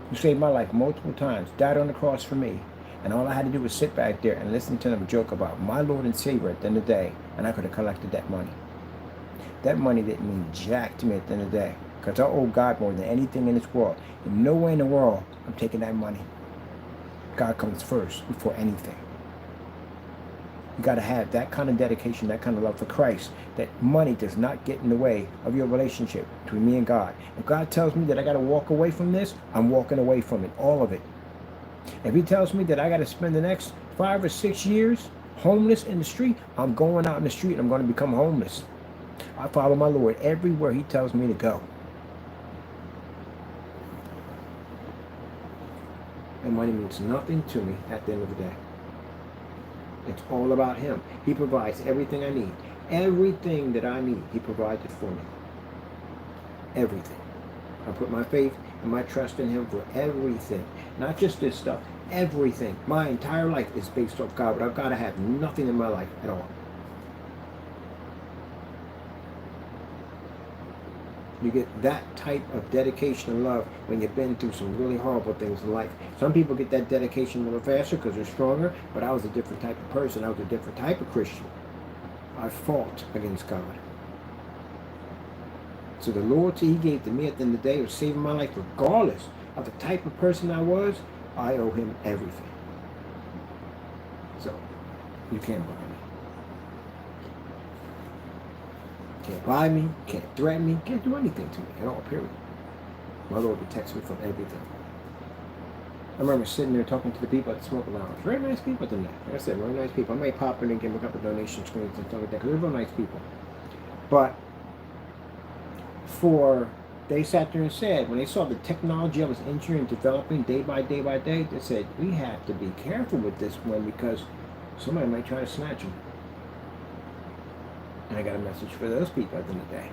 Who saved my life multiple times, died on the cross for me, and all I had to do was sit back there and listen to them joke about my Lord and Savior at the end of the day, and I could have collected that money. That money didn't mean jack to me at the end of the day, because I owe God more than anything in this world. And no way in the world I'm taking that money. God comes first before anything. You got to have that kind of dedication, that kind of love for Christ, that money does not get in the way of your relationship between me and God. If God tells me that I got to walk away from this, I'm walking away from it, all of it. If he tells me that I got to spend the next 5 or 6 years homeless in the street, I'm going out in the street and I'm going to become homeless. I follow my Lord everywhere he tells me to go. And money means nothing to me at the end of the day. It's all about him. He provides everything I need. Everything that I need, he provides it for me. Everything. I put my faith and my trust in him for everything. Not just this stuff. Everything. My entire life is based off God, but I've got to have nothing in my life at all. You get that type of dedication and love when you've been through some really horrible things in life. Some people get that dedication a little faster because they're stronger, but I was a different type of person. I was a different type of Christian. I fought against God. So the loyalty he gave to me at the end of the day was saving my life regardless of the type of person I was. I owe him everything. So, you can't buy me. Can't buy me, can't threaten me, can't do anything to me at all, period. My Lord protects me from everything. I remember sitting there talking to the people at the smoke lounge. Very nice people at the night. Like I said, very nice people. I may pop in and give them a couple of donation screens and stuff like that because they're real nice people. But they sat there and said, when they saw the technology I was entering and developing day by day by day, they said, we have to be careful with this one because somebody might try to snatch them. And I got a message for those people at the end of the day.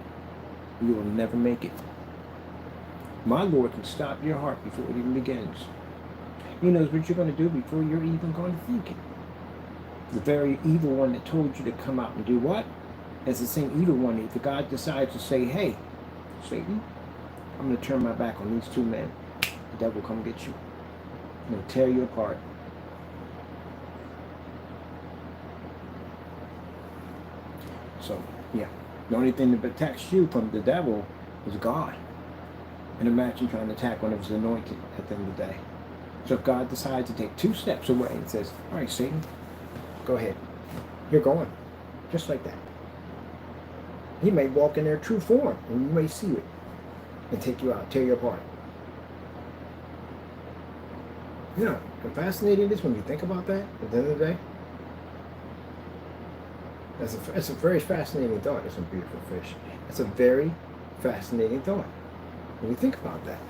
You will never make it. My Lord can stop your heart before it even begins. He knows what you're going to do before you're even going to think it. The very evil one that told you to come out and do what? It's the same evil one. If God decides to say, hey, Satan, I'm going to turn my back on these two men. The devil will come get you. I'm going to tear you apart. So, yeah. The only thing that protects you from the devil is God. And imagine trying to attack one of his anointed at the end of the day. So if God decides to take 2 steps away and says, all right, Satan, go ahead. You're going. Just like that. He may walk in their true form, and you may see it, and take you out, tear you apart. You know, how fascinating it is when you think about that at the end of the day. That's a very fascinating thought. It's a beautiful fish. It's a very fascinating thought when you think about that.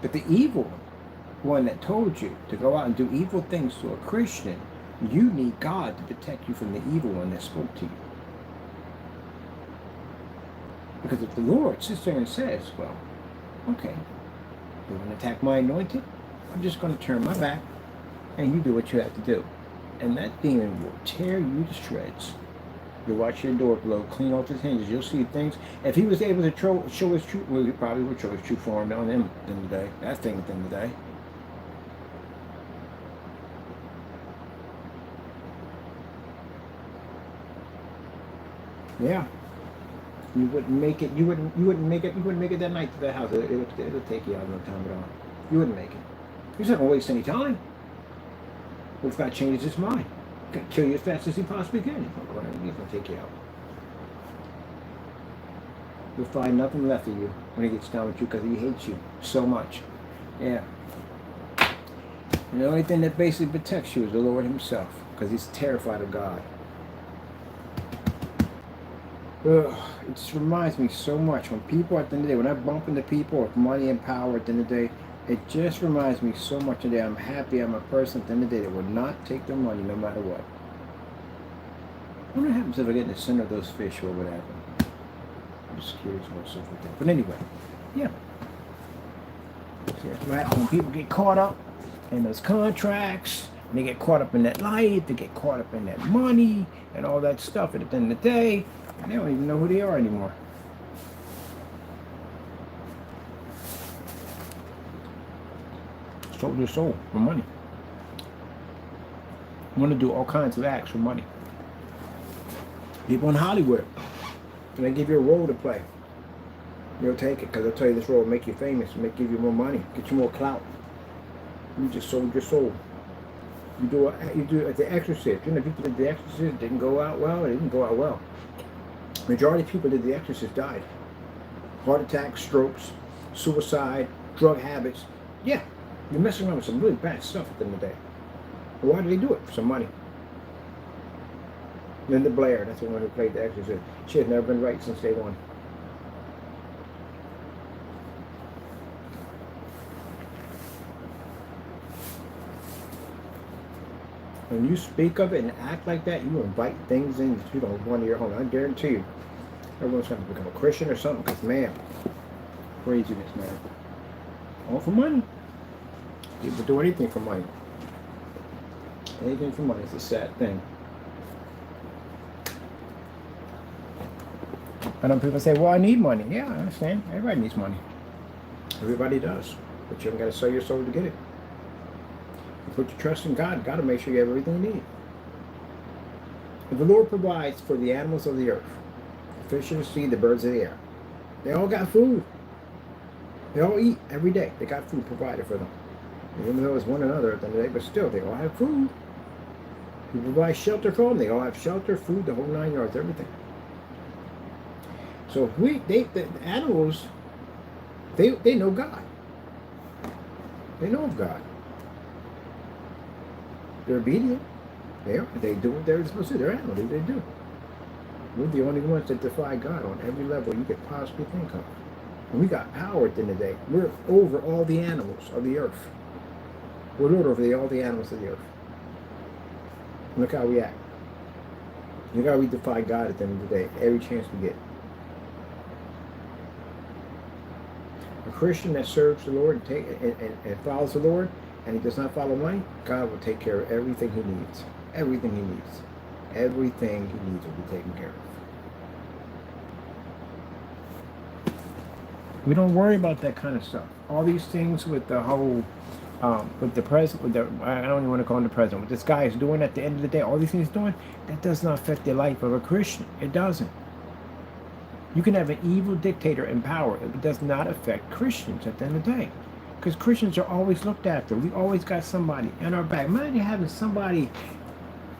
But the evil one that told you to go out and do evil things to a Christian, you need God to protect you from the evil one that spoke to you. Because if the Lord sits there and says, well, okay, you're going to attack my anointed, I'm just going to turn my back and you do what you have to do. And that demon will tear you to shreds. You'll watch your door blow, clean off his hinges. You'll see things. If he was able to show his true, well, he probably would show his true form on him at the end of the day. That thing at the end of the day. Yeah. You wouldn't make it. You wouldn't make it. You wouldn't make it that night to the house. It'll take you out no time at all. You wouldn't make it. He's not gonna waste any time. But if God changes his mind, he can kill you as fast as he possibly can. He's gonna take you out. You'll find nothing left of you when he gets done with you because he hates you so much. Yeah. And the only thing that basically protects you is the Lord himself because he's terrified of God. Ugh, it just reminds me so much when people at the end of the day, when I bump into people with money and power at the end of the day, it just reminds me so much of that I'm happy I'm a person at the end of the day that will not take their money no matter what. I wonder what happens if I get in the center of those fish, what would happen? I'm just curious about stuff like that. But anyway, yeah. Right, when people get caught up in those contracts, and they get caught up in that life, they get caught up in that money and all that stuff, and at the end of the day, they don't even know who they are anymore. Sold their soul for money. Want to do all kinds of acts for money. People in Hollywood, and they give you a role to play. You'll take it because they'll tell you this role will make you famous, give you more money, get you more clout. You just sold your soul. You do it The Exorcist. You know, people did The Exorcist, didn't go out well. It didn't go out well. Majority of people did The Exorcist died. Heart attacks, strokes, suicide, drug habits. Yeah, you're messing around with some really bad stuff at the end of the day. But why do they do it? For some money. Linda Blair, that's the one who played The Exorcist. She has never been right since day one. When you speak of it and act like that, you invite things in that you don't want in your home. I guarantee you, everyone's going to become a Christian or something because, man, craziness, man. All for money. People do anything for money. Anything for money. It's a sad thing. I know people say, well, I need money. Yeah, I understand. Everybody needs money. Everybody does. But you haven't got to sell your soul to get it. You put your trust in God. God will make sure you have everything you need. And the Lord provides for the animals of the earth, the fish of the sea, the birds of the air. They all got food. They all eat every day. They got food provided for them. Even though it's one another at the end of the day, but still, they all have food. You provide shelter for them. They all have shelter, food, the whole 9 yards, everything. So the animals, they know God. They know of God. They're obedient. They do what they're supposed to do. They're animals. They do. We're the only ones that defy God on every level you could possibly think of. And we got power at the end of the day. We're over all the animals of the earth. We're Lord over all the animals of the earth. And look how we act. Look how we defy God at the end of the day, every chance we get. A Christian that serves the Lord and follows the Lord, and he does not follow money, God will take care of everything he needs. Everything he needs. Everything he needs will be taken care of. We don't worry about that kind of stuff. All these things with the whole, with the president, I don't even want to call him the president, what this guy is doing at the end of the day, all these things he's doing, that does not affect the life of a Christian. It doesn't. You can have an evil dictator in power. It does not affect Christians at the end of the day. Because Christians are always looked after. We always got somebody in our back. Imagine having somebody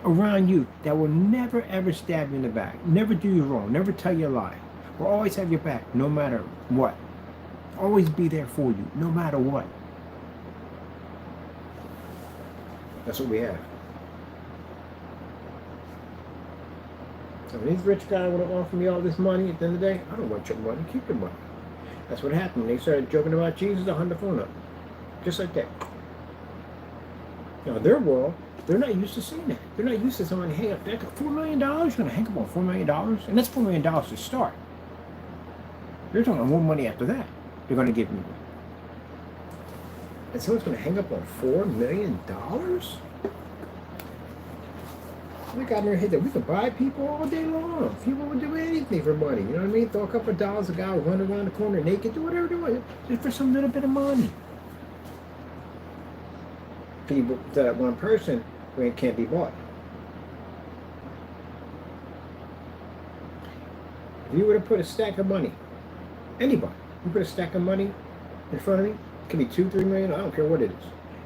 around you that will never ever stab you in the back, never do you wrong, never tell you a lie, will always have your back no matter what, always be there for you no matter what. That's what we have. So when these rich guys want to offer me all this money at the end of the day, I don't want your money, keep your money. That's what happened when they started joking about Jesus. I hung the phone up, just like that. Now in their world, they're not used to seeing that. They're not used to someone hang up. They got $4 million. You're going to hang up on $4 million? And that's $4 million to start. They're talking more money after that. They're going to give me. And someone's going to hang up on $4 million? They got in their head that we can buy people all day long. People will do anything for money. You know what I mean? Throw a couple of dollars, a guy will run around the corner naked, do whatever they want, just for some little bit of money. People, that one person can't be bought. If you were to put a stack of money, anybody, you put a stack of money in front of me, it could be 2, 3 million, I don't care what it is,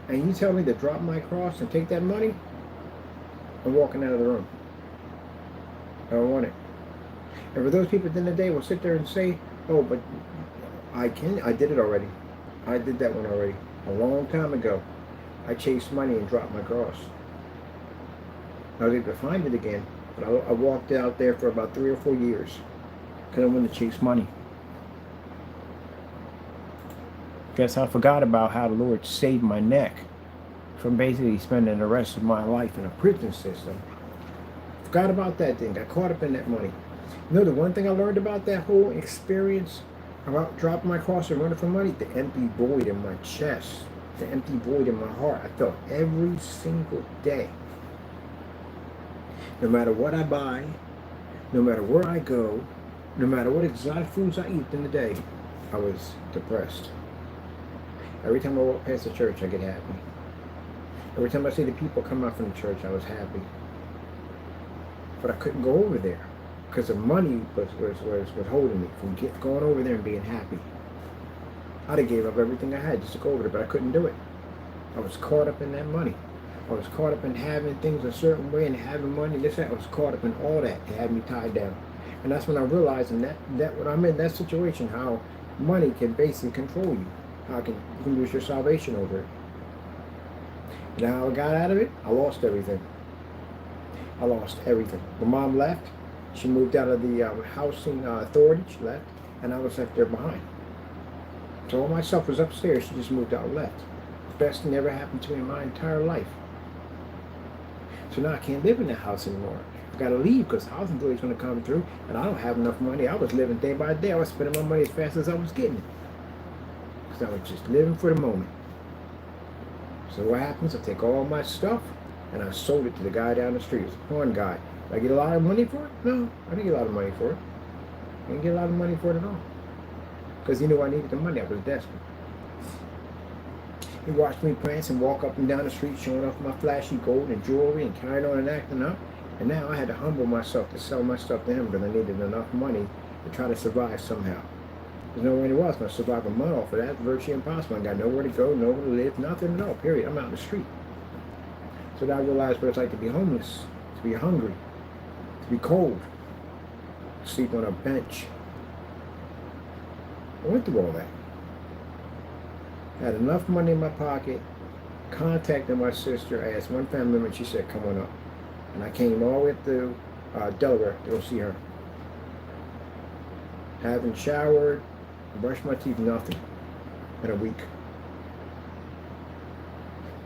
and you tell me to drop my cross and take that money, I'm walking out of the room. I don't want it. And for those people at the end of the day will sit there and say, oh, but I did it already. I did that one already. A long time ago. I chased money and dropped my cross. I was able to find it again, but I walked out there for about 3 or 4 years because I wanted to chase money. Guess I forgot about how the Lord saved my neck from basically spending the rest of my life in a prison system. Forgot about that thing. Got caught up in that money. You know the one thing I learned about that whole experience about dropping my cross and running for money? The empty void in my chest. The empty void in my heart. I felt every single day. No matter what I buy, no matter where I go, no matter what exotic foods I eat in the day, I was depressed. Every time I walk past the church, I get happy. Every time I see the people come out from the church, I was happy. But I couldn't go over there because the money was holding me from going over there and being happy. I'd have gave up everything I had just to go over there, but I couldn't do it. I was caught up in that money. I was caught up in having things a certain way and having money. I was caught up in all that. It had me tied down. And that's when I realized that when I'm in that situation, how money can basically control you. How you can lose your salvation over it. And how I got out of it, I lost everything. I lost everything. When Mom left, she moved out of the housing authority. She left, and I was left there behind. So all my stuff was upstairs. She just moved out and left. The best thing ever happened to me in my entire life. So now I can't live in that house anymore. I got to leave because the housing authority is going to come through, and I don't have enough money. I was living day by day. I was spending my money as fast as I was getting it. Because I was just living for the moment. So what happens? I take all my stuff and I sold it to the guy down the street. It's a porn guy. Did I get a lot of money for it? No, I didn't get a lot of money for it. Didn't get a lot of money for it at all. Because he knew I needed the money. I was desperate. He watched me prance and walk up and down the street showing off my flashy gold and jewelry and carrying on and acting up. And now I had to humble myself to sell my stuff to him because I needed enough money to try to survive somehow. There's no way in the world I was going to survive a month off of that. It's virtually impossible. I got nowhere to go, nowhere to live, nothing at all, period. I'm out in the street. So then I realized what it's like to be homeless, to be hungry, to be cold, to sleep on a bench. I went through all that. Had enough money in my pocket, contacted my sister, asked one family member, and she said, come on up. And I came all the way to Delaware to go see her. Haven't showered, brushed my teeth, nothing in a week.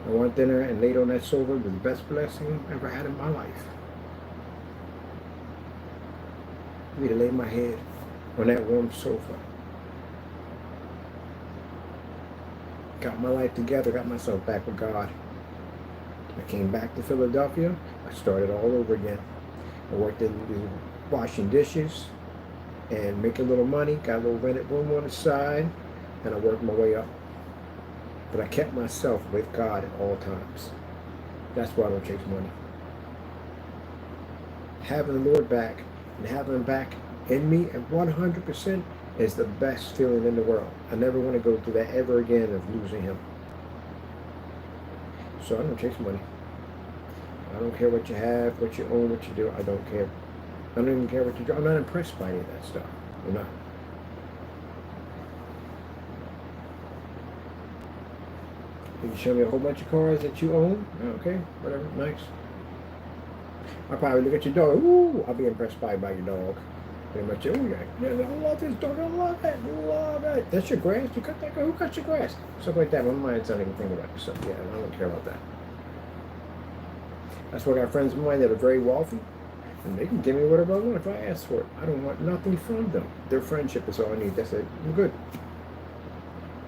I went dinner and laid on that sofa with the best blessing I ever had in my life. For me to lay my head on that warm sofa. Got my life together, got myself back with God. I came back to Philadelphia. I started all over again. I worked in washing dishes and making a little money. Got a little rented room on the side, and I worked my way up. But I kept myself with God at all times. That's why I don't chase money. Having the Lord back and having him back in me at 100% is the best feeling in the world. I never want to go through that ever again of losing him. So I don't chase money. I don't care what you have, what you own, what you do. I don't care. I don't even care what you do. I'm not impressed by any of that stuff. I'm not. You can show me a whole bunch of cars that you own. Okay, whatever, nice. I'll probably look at your dog. Ooh, I'll be impressed by your dog. Pretty much, oh yeah, I love this dog, I love it, love it. That's your grass? You cut that? Who cut your grass? Stuff like that. My mind's not even thinking about it. So yeah, I don't care about that. That's why I got friends of mine that are very wealthy, and they can give me whatever I want if I ask for it. I don't want nothing from them. Their friendship is all I need. That's it. I'm good.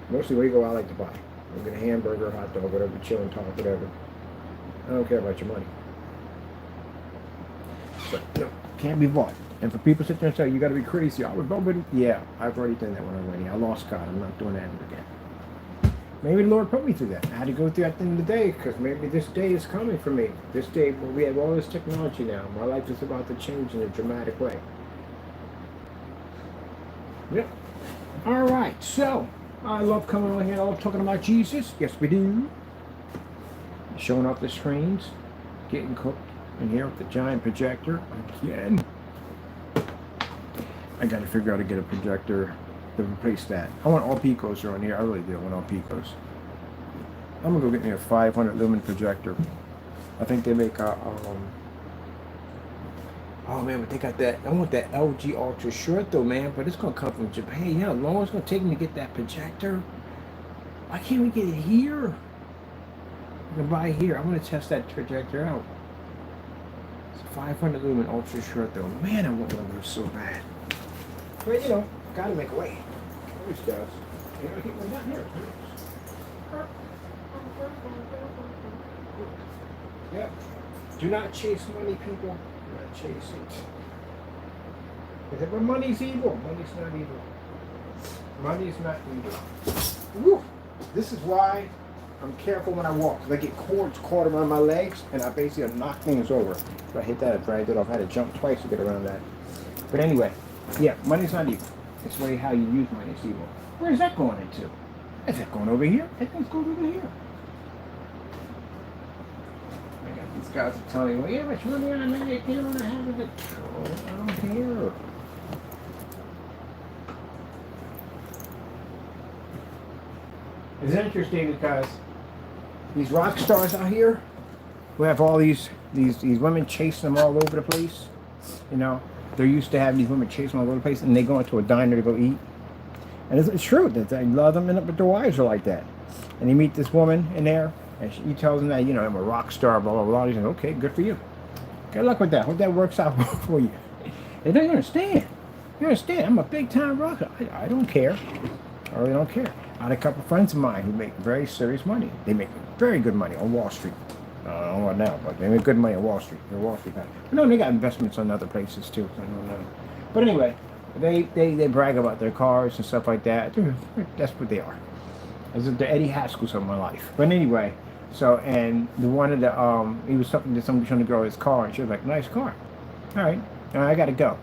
Mostly when you go, I like to buy. I'll get a hamburger, hot dog, whatever, chill and talk, whatever. I don't care about your money. But no, can't be bought. And for people sit there and say, you got to be crazy. I was bumping. Yeah, I've already done that one already. I lost God. I'm not doing that again. Maybe the Lord put me through that. I had to go through that at the end of the day because maybe this day is coming for me. This day where we have all this technology now. My life is about to change in a dramatic way. Yep. All right. So, I love coming on here. I love talking about Jesus. Yes, we do. Showing off the screens. Getting cooked in here with the giant projector. Again. I got to figure out how to get a projector to replace that. I want all Picos around here. I really do. I want all Picos. I'm going to go get me a 500 lumen projector. I think they make a, oh man, but they got that, I want that LG Ultra short though, man, but it's going to come from Japan. You know how long it's going to take me to get that projector? Why can't we get it here? We can buy it here. I'm going to test that projector out. It's a 500 lumen ultra short though. Man, I want one of those so bad. But you know, gotta make a way. Always does. You gotta keep one down here. Yep. Do not chase money, people. Do not chase it. Because if money's evil, money's not evil. Money is not evil. Woo. This is why I'm careful when I walk. Because I get cords caught around my legs, and I basically knock things over. If I hit that, I dragged it off. I had to jump twice to get around that. But anyway. Yeah, money's not evil. It's the way how you use money is evil. Where is that going into? Is that going over here? I think it's going over here. I got these guys are telling me, well, yeah, but money on a minute, you don't have it. Oh, I don't care. It's interesting because these rock stars out here who have all these women chasing them all over the place, you know. They're used to having these women chasing all over the place, and they go into a diner to go eat. And it's true that they love them, but their wives are like that. And they meet this woman in there, and he tells them that, you know, I'm a rock star, blah, blah, blah. He's like, okay, good for you. Good luck with that. Hope that works out for you. They don't understand. You understand? I'm a big-time rocker. I don't care. I really don't care. I had a couple friends of mine who make very serious money. They make very good money on Wall Street. I don't know what now, but they make good money on Wall Street. They're Wall Street guys. No, they got investments on other places too. So I don't know. But anyway, They brag about their cars and stuff like that. That's what they are. As if they're Eddie Haskell's of my life. But anyway, so and the one of the he was something that somebody trying to grow his car, and she was like, "Nice car." All right, I got to go.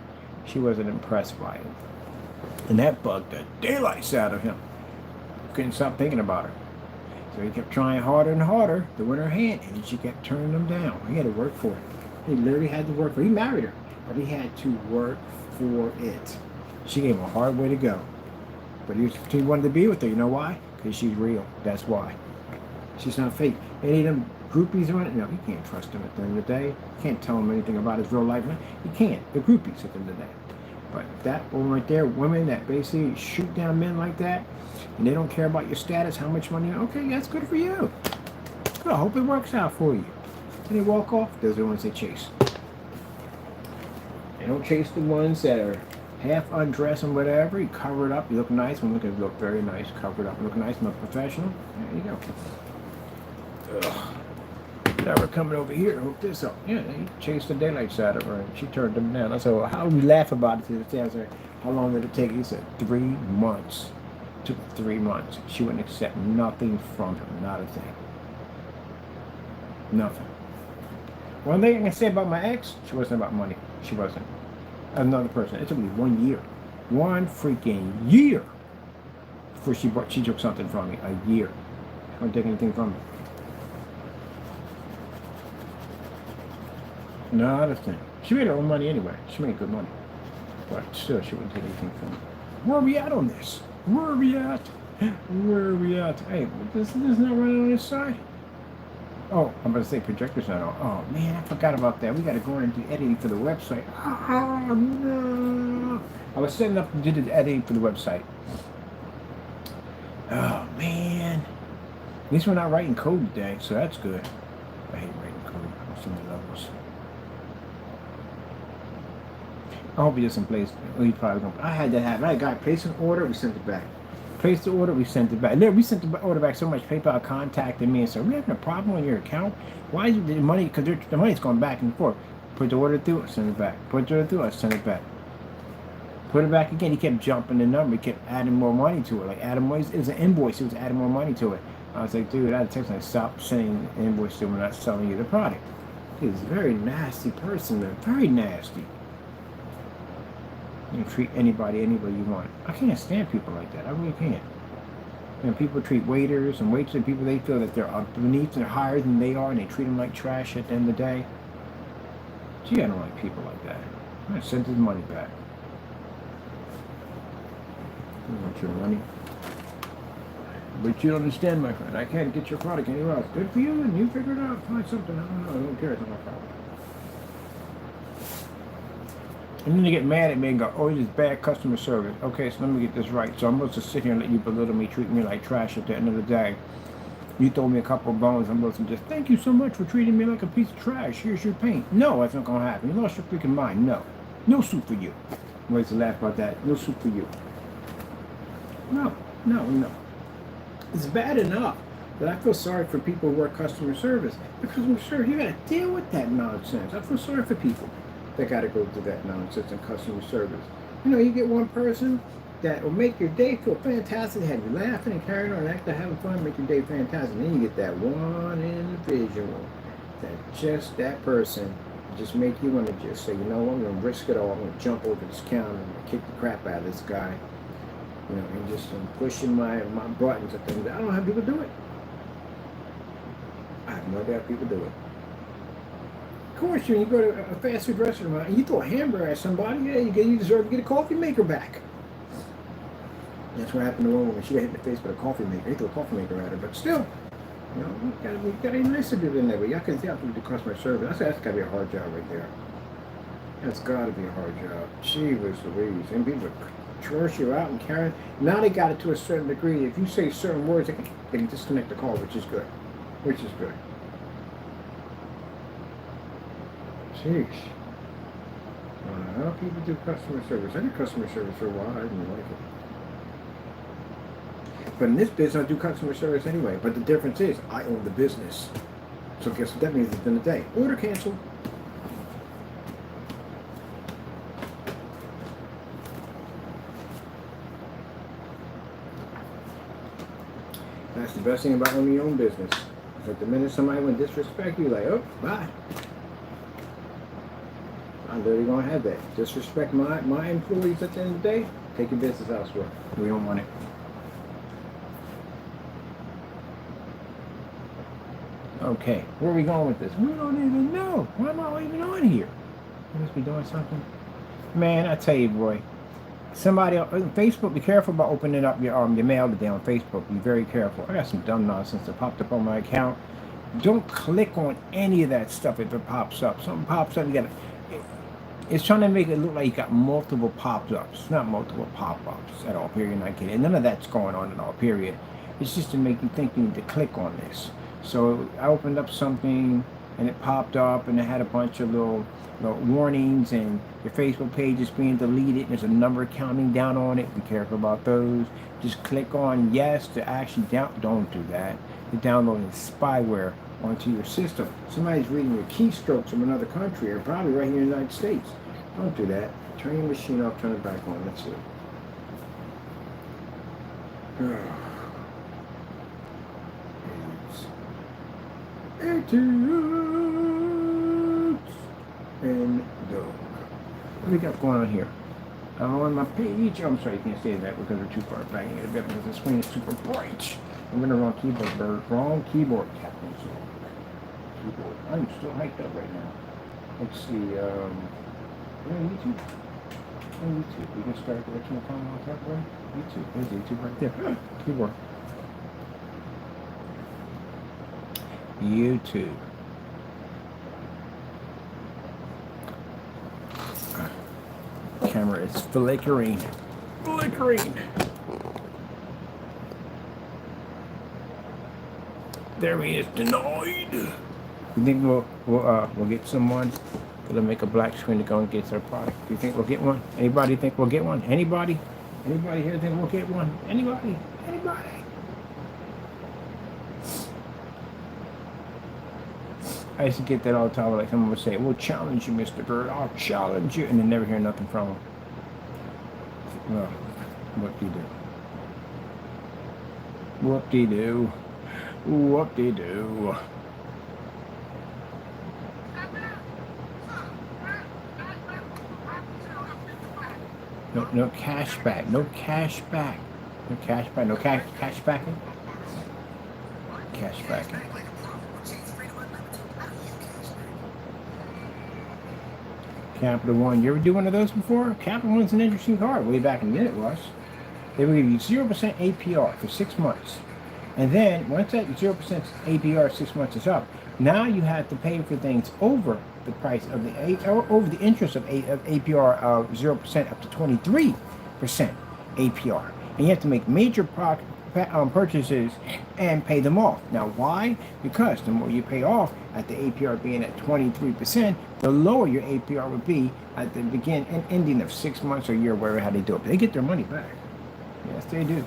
She wasn't impressed by it, and that bugged the daylights out of him. Couldn't stop thinking about her. So he kept trying harder and harder to win her hand, and she kept turning him down. He had to work for it. He literally had to work for it. He married her, but he had to work for it. She gave him a hard way to go. But he wanted to be with her. You know why? Because she's real. That's why. She's not fake. Any of them groupies on it? No, you can't trust them at the end of the day. You can't tell him anything about his real life. You can't. They're groupies at the end of the day. But that one right there, women that basically shoot down men like that, and they don't care about your status, how much money, okay, that's good for you. Well, I hope it works out for you. And they walk off, those are the ones they chase. They don't chase the ones that are half undressed and whatever. You cover it up, you look nice. I'm looking, look very nice, covered up, look nice, look professional. There you go. Ugh. Now we're coming over here to hook this up. Yeah, he chased the daylights out of her and she turned him down. I said, well, how do we laugh about it to the day? I said, how long did it take? He said, 3 months. It took 3 months. She wouldn't accept nothing from him, not a thing. Nothing. One thing I can say about my ex, she wasn't about money. She wasn't. Another person. It took me 1 year. 1 freaking year before she took something from me. A year. She wouldn't take anything from me. Not a thing. She made her own money anyway. She made good money. But still, she wouldn't take anything from me. Where are we at on this? Where are we at? Where are we at? Hey, this is not running on this side. Oh, I'm about to say projector's not on. Oh, man, I forgot about that. We got to go in and do editing for the website. Oh, no. I was setting up to do the editing for the website. Oh, man. At least we're not writing code today, so that's good. I hate writing code. So many levels. I hope he doesn't place. Well, he probably don't. I had that happen. I had a guy place an order, we sent it back. Place the order, we sent it back. We sent the order back so much. PayPal contacted me and said, "We're having a problem on your account. Why is the money? Because the money's going back and forth. Put the order through, I send it back. Put the order through, I send it back. Put it back again." He kept jumping the number. He kept adding more money to it. Like adding more. It was an invoice. He was adding more money to it. I was like, dude, I had to text him. Stop sending the invoice to him. We're not selling you the product. He's a very nasty person. Man. Very nasty. You can treat anybody any way you want. I can't stand people like that. I really can't. And people treat waiters and waitresses and people, they feel that they're beneath and higher than they are, and they treat them like trash at the end of the day. Gee, I don't like people like that. I'm going to send his money back. You want your money? But you don't understand, my friend. I can't get your product anywhere else. Good for you, and you figure it out. Find something. I don't know. I don't care. It's not my problem. And then they get mad at me and go, "Oh, it's bad customer service." Okay, so let me get this right. So I'm supposed to sit here and let you belittle me, treat me like trash at the end of the day. You throw me a couple of bones, I'm supposed to just, "Thank you so much for treating me like a piece of trash. Here's your paint." No, that's not going to happen. You lost your freaking mind. No. No soup for you. Ways to laugh about that. No soup for you. No. It's bad enough that I feel sorry for people who work customer service. The customer service, you got to deal with that nonsense. I feel sorry for people that got to go through that nonsense in customer service. You know, you get one person that will make your day feel fantastic, have you laughing and carrying on and acting, having fun, make your day fantastic. And then you get that one individual that just that person just make you want to just say, you know what, I'm going to risk it all. I'm going to jump over this counter and kick the crap out of this guy. You know, and just pushing my buttons and things. I don't know how people do it. I have no doubt people do it. Of course, when you go to a fast food restaurant and you throw a hamburger at somebody, yeah, you deserve to get a coffee maker back. That's what happened to one woman. She got hit in the face with a coffee maker. He threw a coffee maker at her, but still, you know, we gotta be nice to do than that. But y'all can see how people do customer service. That's gotta be a hard job right there. That's gotta be a hard job. Gee whiz Louise. And people curse you out and carry. Now they got it to a certain degree. If you say certain words, they can disconnect the call, which is good. Sheesh. How people do customer service? I did customer service for a while. I didn't like it. But in this business, I do customer service anyway. But the difference is, I own the business. So guess what that means at the end of the day? Order canceled. That's the best thing about owning your own business. Is that the minute somebody would disrespect you, like, oh, bye. I'm literally gonna have that. Disrespect my employees at the end of the day, take your business elsewhere. We don't want it. Okay, where are we going with this? We don't even know. Why am I even on here? You must be doing something. Man, I tell you, boy. Somebody on Facebook, be careful about opening up your mail today on Facebook. Be very careful. I got some dumb nonsense that popped up on my account. Don't click on any of that stuff if it pops up. Something pops up, you gotta. It's trying to make it look like you got multiple pop-ups. Not multiple pop-ups at all. Period. Not kidding. None of that's going on at all. Period. It's just to make you think you need to click on this. So I opened up something and it popped up and it had a bunch of little warnings and your Facebook page is being deleted. There's a number counting down on it. Be careful about those. Just click on yes to actually don't do that. You're downloading spyware onto your system. Somebody's reading your keystrokes from another country or probably right here in the United States. Don't do that. Turn your machine off, turn it back on. That's it. Attitudes and dog. What do we got going on here? I'm on my page. I'm sorry, you can't say that because we're too far back. Because the screen is super bright. I'm in the wrong keyboard, bird. Wrong keyboard, Captain. Keyboard. I'm still hyped up right now. Let's see. We're on YouTube. On YouTube. We can start the original comment on top right? YouTube. There's YouTube right there. Keyboard. YouTube. Camera is flickering. Flickering. There he is, denied. You think we'll get someone that'll make a black screen to go and get their product? Do you think we'll get one? Anybody think we'll get one? Anybody? Anybody here think we'll get one? Anybody? Anybody? I used to get that all the time. Like someone would say, "We'll challenge you, Mr. Bird. I'll challenge you," and then never hear nothing from them. Well, whoop-de-doo. Whoop-de-doo. Whoop-de-doo. No cash back. No cash back. No cash back. No cash backing. Cash backing. Capital One. You ever do one of those before? Capital One's an interesting card. Way back in the day it was. They would give you 0% APR for 6 months. And then, once that 0% APR 6 months is up, now you have to pay for things over the price of over the interest of APR of 0% up to 23% APR. And you have to make major purchases and pay them off. Now, why? Because the more you pay off at the APR being at 23%, the lower your APR would be at the beginning and ending of 6 months or a year, wherever how they do it. But they get their money back. Yes, they do.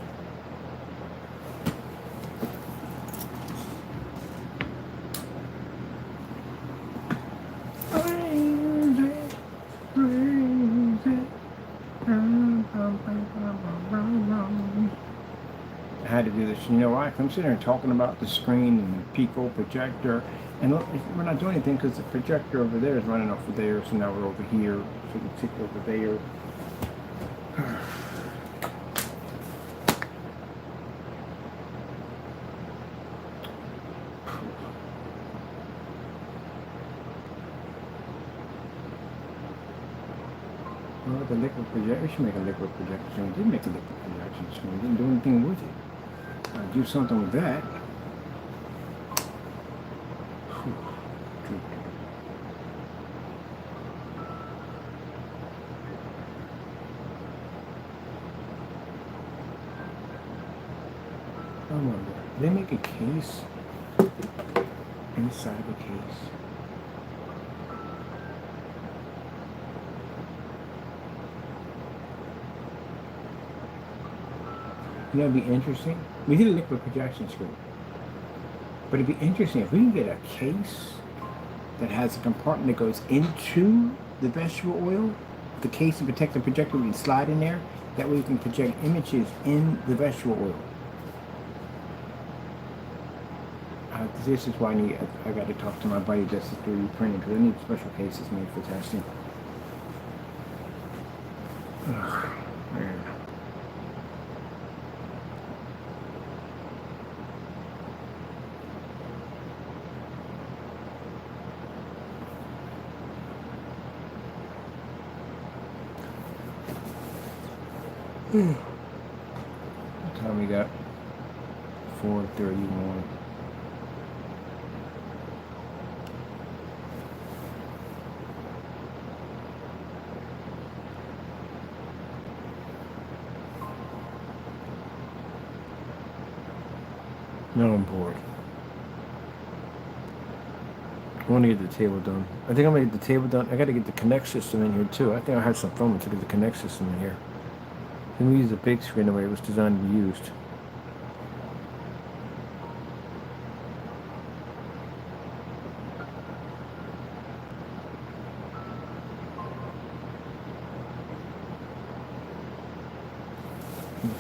I had to do this. You know why? I'm sitting here talking about the screen and the Pico projector, and look, we're not doing anything because the projector over there is running over there, so now we're over here, so we can sit over there. Well, the liquid projector, we should make a liquid projection screen. We did make a liquid projection screen. We didn't do anything with it. Do something with that. I wonder, they make a case inside the case. You know, it'd be interesting. We did a liquid projection screen, but it'd be interesting if we can get a case that has a compartment that goes into the vegetable oil. The case to protect the projector, we can slide in there. That way, we can project images in the vegetable oil. This is why I got to talk to my buddy that's 3D printing because I need special cases made for testing. Ugh, man. What time we got? 4:31. No, I'm bored. I want to get the table done. I think I'm going to get the table done. I got to get the Connect system in here too. I think I had some fun to get the Connect system in here. Then we use the big screen the way it was designed to be used.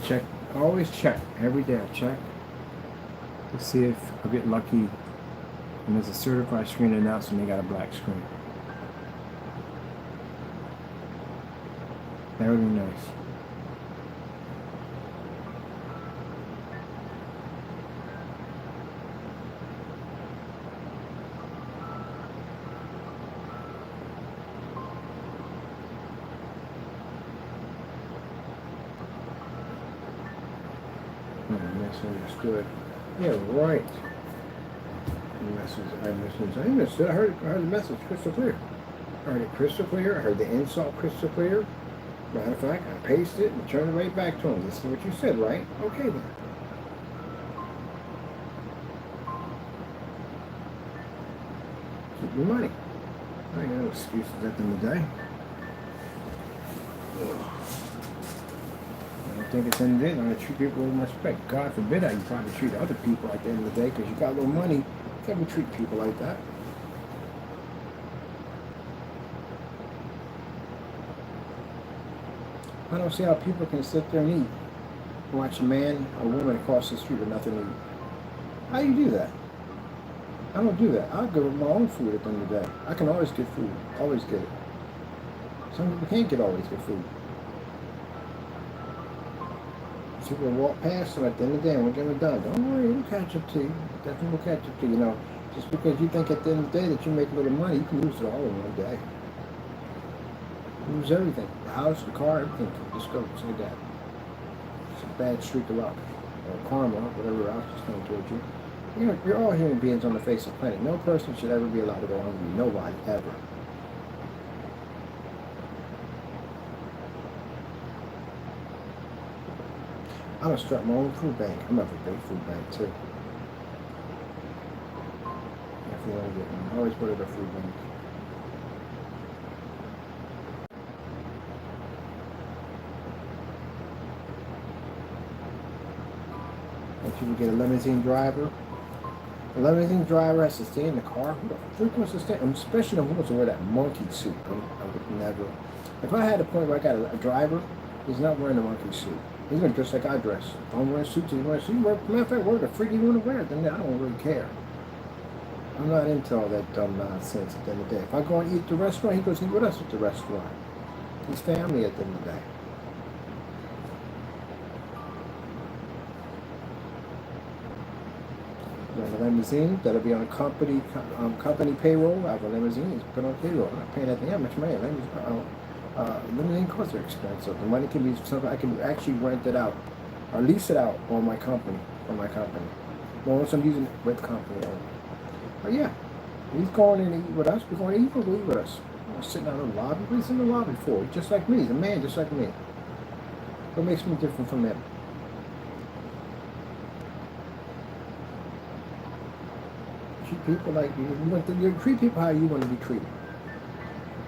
Check. Always check. Every day I check to see if I get lucky and there's a certified screen announced and they got a black screen. That would be nice. Misunderstood. Yeah, right. I misunderstood. I heard the message crystal clear. I heard it crystal clear. I heard the insult crystal clear. Matter of fact, I pasted it and turned it right back to him. This is what you said, right? Okay then. Keep your money. I ain't got no excuses at the end of the day. I don't think it's the end of the day. I'm going to treat people with respect. God forbid I probably treat other people at the end of the day because you got a little money. You can't treat people like that. I don't see how people can sit there and eat. Watch a man or woman across the street with nothing to eat. How do you do that? I don't do that. I'll give them my own food at the end of the day. I can always get food. Always get it. Some people can't always get food. People walk past them at the end of the day and we'll get them done. Don't worry, it'll catch up to you. Definitely will catch up to you. You know, just because you think at the end of the day that you make a little money, you can lose it all in one day. Lose everything. The house, the car, everything. Just go say that. It's a bad streak of luck. Or karma, whatever else is coming towards you. You know, you're all human beings on the face of the planet. No person should ever be allowed to go hungry. Nobody, ever. I'm going to start my own food bank. I'm going to have a big food bank too. If you want to get one. I always put it in a food bank. If you get a limousine driver, a limousine driver has to stay in the car. Who the freak wants to stay? Especially the ones who wear that monkey suit. I would never. If I had a point where I got a driver, he's not wearing a monkey suit. He's going to dress like I dress. If I'm wearing suits, he's wearing suits. Matter of fact, wear the freak you want to wear, then I don't really care. I'm not into all that dumb nonsense at the end of the day. If I go and eat at the restaurant, he goes eat with us at the restaurant. He's family at the end of the day. I have a limousine that'll be on company payroll. I have a limousine. It's put on payroll. I'm not paying anything that much money. Limousine costs are expensive. The money can be something I can actually rent it out or lease it out on my company. Well, once I'm using it with company only. But yeah, he's going in to eat with us. We're going to eat with us. We're sitting out in the lobby. He's in the lobby for? He's just like me. He's a man just like me. What makes me different from him? Treat people like you treat people how you want to be treated.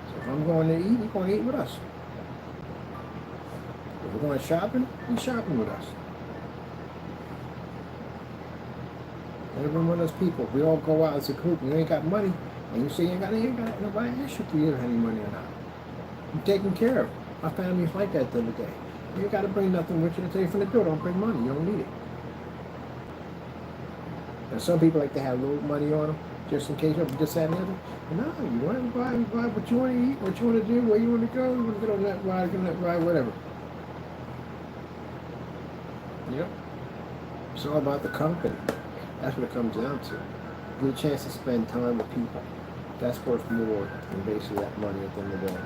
So if I'm going to eat, you're going to eat with us. If we're going shopping, you're shopping with us. Every one of those people, we all go out as a group and you ain't got money, and you say you ain't got nobody asked you for you have any money or not. You're taken care of. My family's like that at the end of the day. You ain't got to bring nothing with you to tell you from the door. Don't bring money. You don't need it. And some people like to have a little money on them, just in case of this, that, and the other. No, you want to buy what you want to eat, what you want to do, where you want to go. You want to get on that ride, get on that ride, whatever. Yep. It's all about the company. That's what it comes down to. Get a chance to spend time with people. That's worth more than basically that money at the end of the day.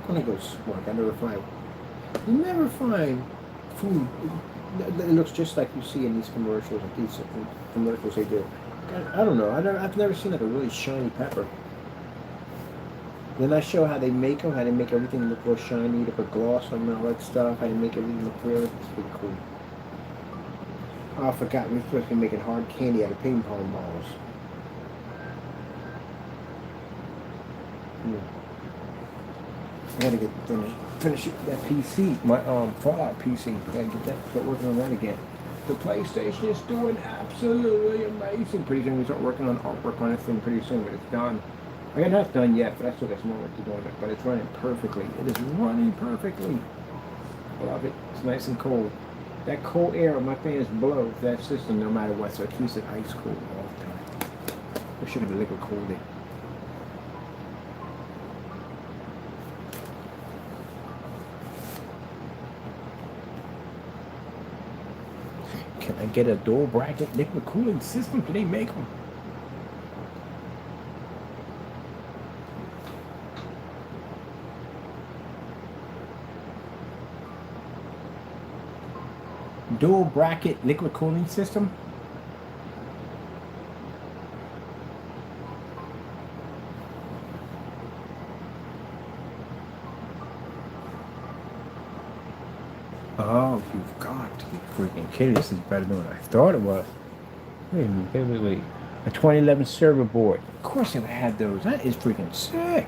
When I go to work, you never find food. It looks just like you see in these commercials, like these commercials they do. I don't know. I've never seen like a really shiny pepper. Then I show how they make them, how they make everything look real shiny, they put gloss on all that stuff, how they make everything look real. It's pretty cool. Oh, I forgot, we're supposed to be making hard candy out of ping pong balls. I gotta get finish that PC, my Fallout PC. I gotta get that, start working on that again. The PlayStation is doing absolutely amazing. Pretty soon we start working on artwork on this thing pretty soon, but it's done. I got not done yet, but I still got some more work to do on it. But it's running perfectly. It is running perfectly. I love it. It's nice and cold. That cold air on my fans blows that system no matter what, so it keeps it ice cold all the time. It should have been liquid cooled. Can I get a dual bracket liquid cooling system? Can they make them? Dual bracket liquid cooling system? Oh, you've got to be freaking kidding. This is better than what I thought it was. Wait a minute, wait. A 2011 server board. Of course it had those. That is freaking sick.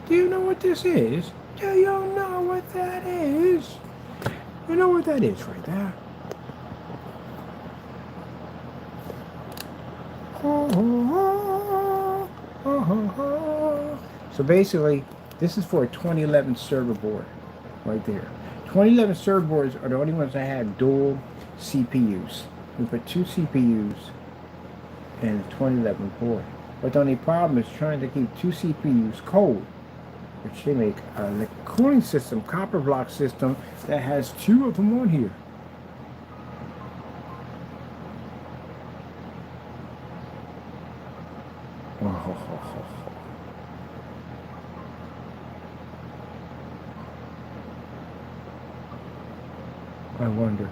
Do you know what this is? Do you know what that is? You know what that is right there? So basically, this is for a 2011 server board right there. 2011 server boards are the only ones that have dual CPUs. We put two CPUs in the 2011 board. But the only problem is trying to keep two CPUs cold, which they make a cooling system, copper block system, that has two of them on here. I wonder.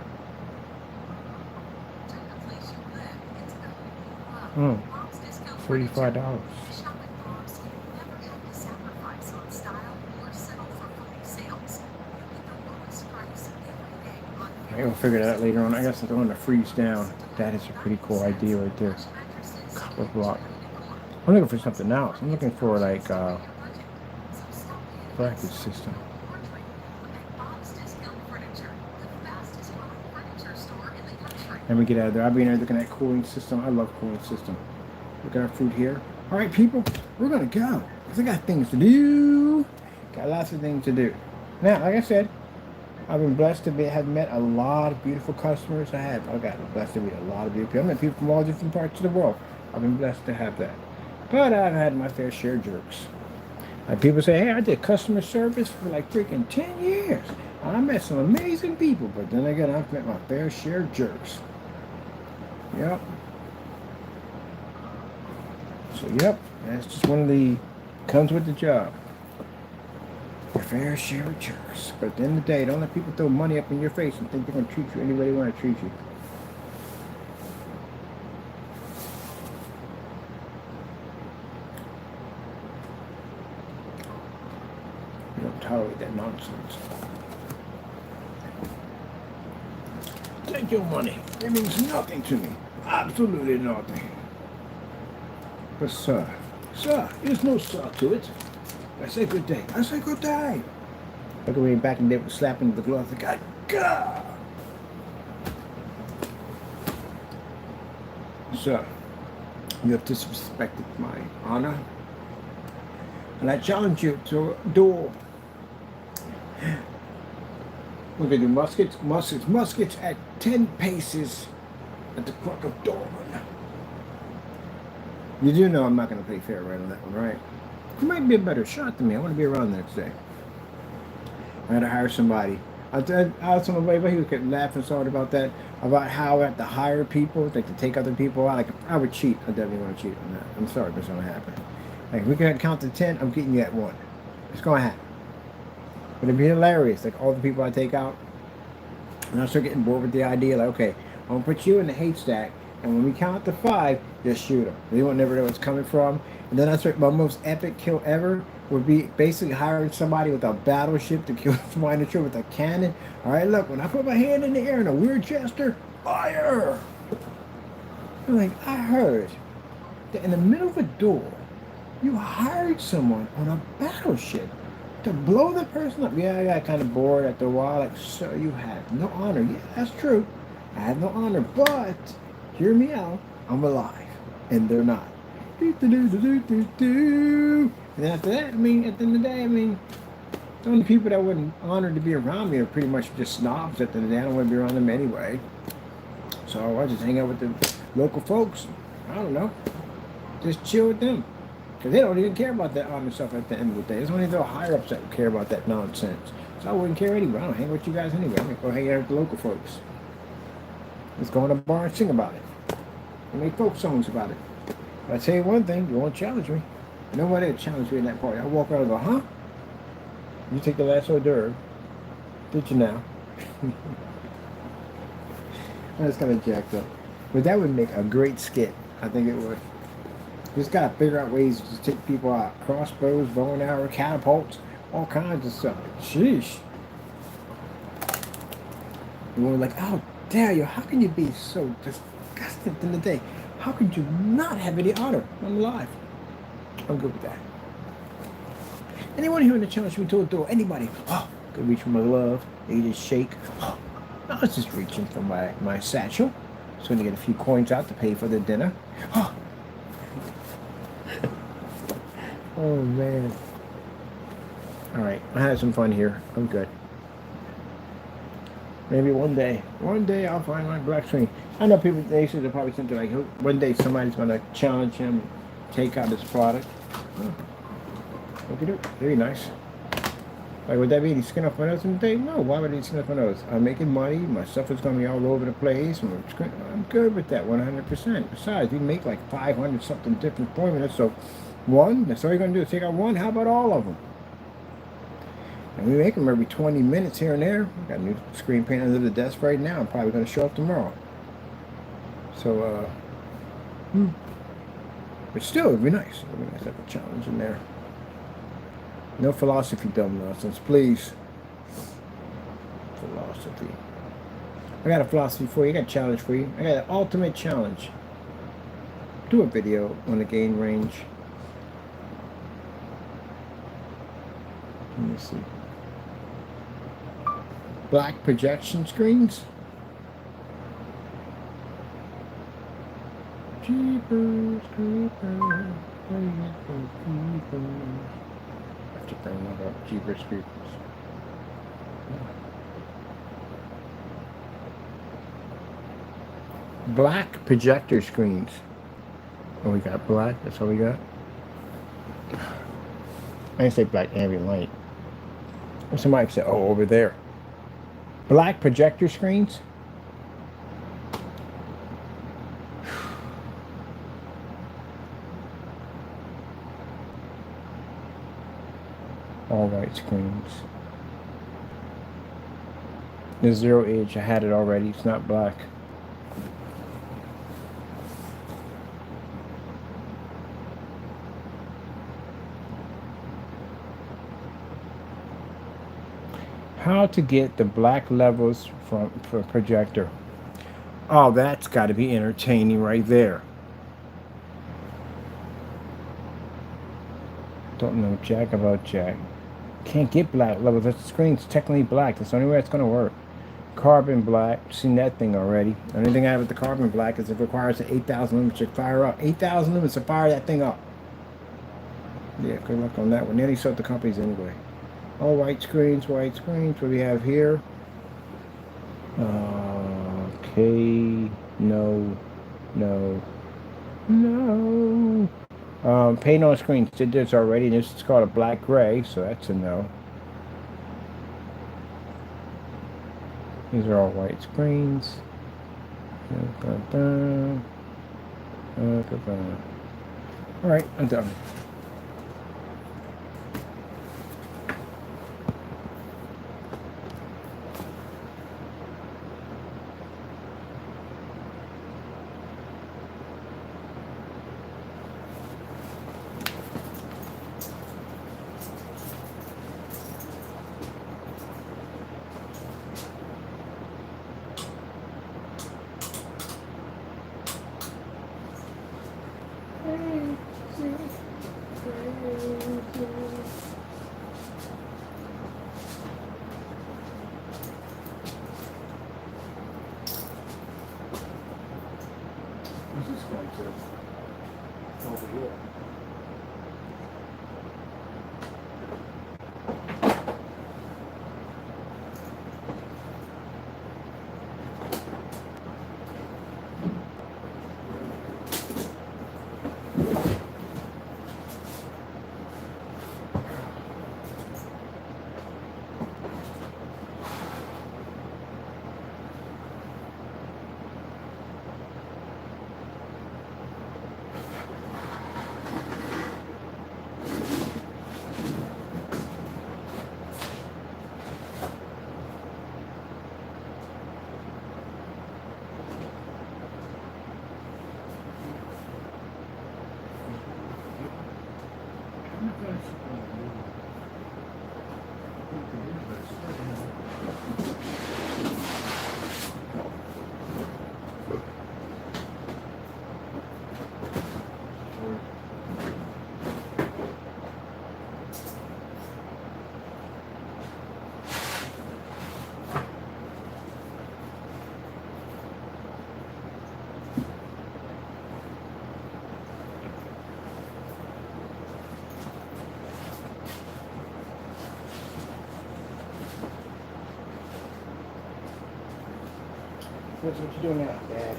$45. We'll figure that out later on. I guess I'm going to freeze down. That is a pretty cool idea right there. Copper block. I'm looking for something else. I'm looking for like bracket system. Let me get out of there. I'll be in there looking at cooling system. I love cooling system. Look at our food here. All right, people, we're gonna go because I got things to do. Got lots of things to do. Now, like I said, I've been blessed to have met a lot of beautiful customers. I got blessed to meet a lot of beautiful people. I met people from all different parts of the world. I've been blessed to have that. But I've had my fair share of jerks. Like people say, hey, I did customer service for like freaking 10 years. I met some amazing people, but then again, I've met my fair share of jerks. Yep. So, yep, that's just one of the, comes with the job. Your fair share of jerks. But at the end of the day, don't let people throw money up in your face and think they're going to treat you any way they want to treat you. You don't tolerate that nonsense. Take your money. It means nothing to me. Absolutely nothing. But sir, there's no sir to it. I say good day. I say good day. Look at me back in there with slapping the glove. The guy, God. Sir, you have disrespected my honor. And I challenge you to a duel. We're going to do muskets at 10 paces at the crack of dawn. You do know I'm not going to pay fair right on that one, right? You might be a better shot than me. I want to be around the next day. I had to hire somebody. I was on the way, but he kept laughing so hard about that, about how I have to hire people, like to take other people out. Like, I would cheat. I definitely want to cheat on that. I'm sorry, but it's going to happen. Like, if we can count to 10, I'm getting you at 1. It's going to happen. But it'd be hilarious. Like, all the people I take out, and I start getting bored with the idea, like, okay, I'm going to put you in the haystack, and when we count to 5, just shoot them. They won't never know where it's coming from. And then I start, my most epic kill ever would be basically hiring somebody with a battleship to kill somebody in the tree with a cannon. All right, look, when I put my hand in the air in a Winchester, fire! I'm like, I heard that in the middle of a door, you hired someone on a battleship to blow the person up. Yeah, I got kind of bored after a while. Like, sir, you have no honor. Yeah, that's true. I have no honor, but hear me out. I'm alive, and they're not. And then after that, I mean, at the end of the day, I mean, the only people that wouldn't honor to be around me are pretty much just snobs. At the end of the day, I don't want to be around them anyway. So I just hang out with the local folks. I don't know. Just chill with them. Because they don't even care about that honor stuff at the end of the day. It's only the higher ups that care about that nonsense. So I wouldn't care anyway. I don't hang with you guys anyway. I'm going to go hang out with the local folks. Let's go in a bar and sing about it. And make folk songs about it. But I tell you one thing, you won't challenge me. Nobody will challenge me in that party. I walk out and go, huh? You take the last hors d'oeuvre. Did you now? That's kind of jacked up. But that would make a great skit. I think it would. Just got to figure out ways to take people out. Crossbows, bow and arrow, catapults, all kinds of stuff. Sheesh. And we're like, how dare you? How can you be so disgusting in the day? How could you not have any honor? I'm alive. I'm good with that. Anyone here in the challenge me to a door? Anybody? Oh, could reach for my glove. They just shake. Oh, I was just reaching for my satchel. So I'm going to get a few coins out to pay for the dinner. Oh. Oh, man. All right. I had some fun here. I'm good. Maybe one day I'll find my black screen. I know people, they should have probably something like, one day somebody's going to challenge him, take out his product. Oh. Look at it. Very nice. Like, would that be any skin off my nose today? No, why would it skin off my nose? I'm making money. My stuff is going to be all over the place. I'm good with that 100%. Besides, we make like 500 something different formulas. So, that's all you're going to do is take out one. How about all of them? And we make them every 20 minutes here and there. Got a new screen paint under the desk right now. I'm probably going to show up tomorrow. So, but still, it'd be nice. It'd be nice to have a challenge in there. No philosophy, dumb nonsense, please. Philosophy. I got a philosophy for you. I got a challenge for you. I got an ultimate challenge. Do a video on the gain range. Let me see. Black projection screens. Jeepers creepers. I have to bring that up. Jeepers creepers. Black projector screens. Oh, we got black. That's all we got. I didn't say black ambient light. Somebody said, oh, over there. Black projector screens. All white screens. There's 0 edge. I had it already. It's not black. How to get the black levels for projector. Oh, that's got to be entertaining right there. Don't know jack about jack. Can't get black levels. The screen's technically black. That's the only way it's going to work. Carbon black. Seen that thing already. The only thing I have with the carbon black is it requires an 8,000 lumens to fire up. 8,000 lumens to fire that thing up. Yeah, good luck on that one. Nearly sold the companies anyway. All white screens. What do we have here? Okay, no, no, no. Paint on screen did this already. This is called a black gray, so that's a no. These are all white screens. All right, I'm done. This is going to over here. What's what you doing now, Dad?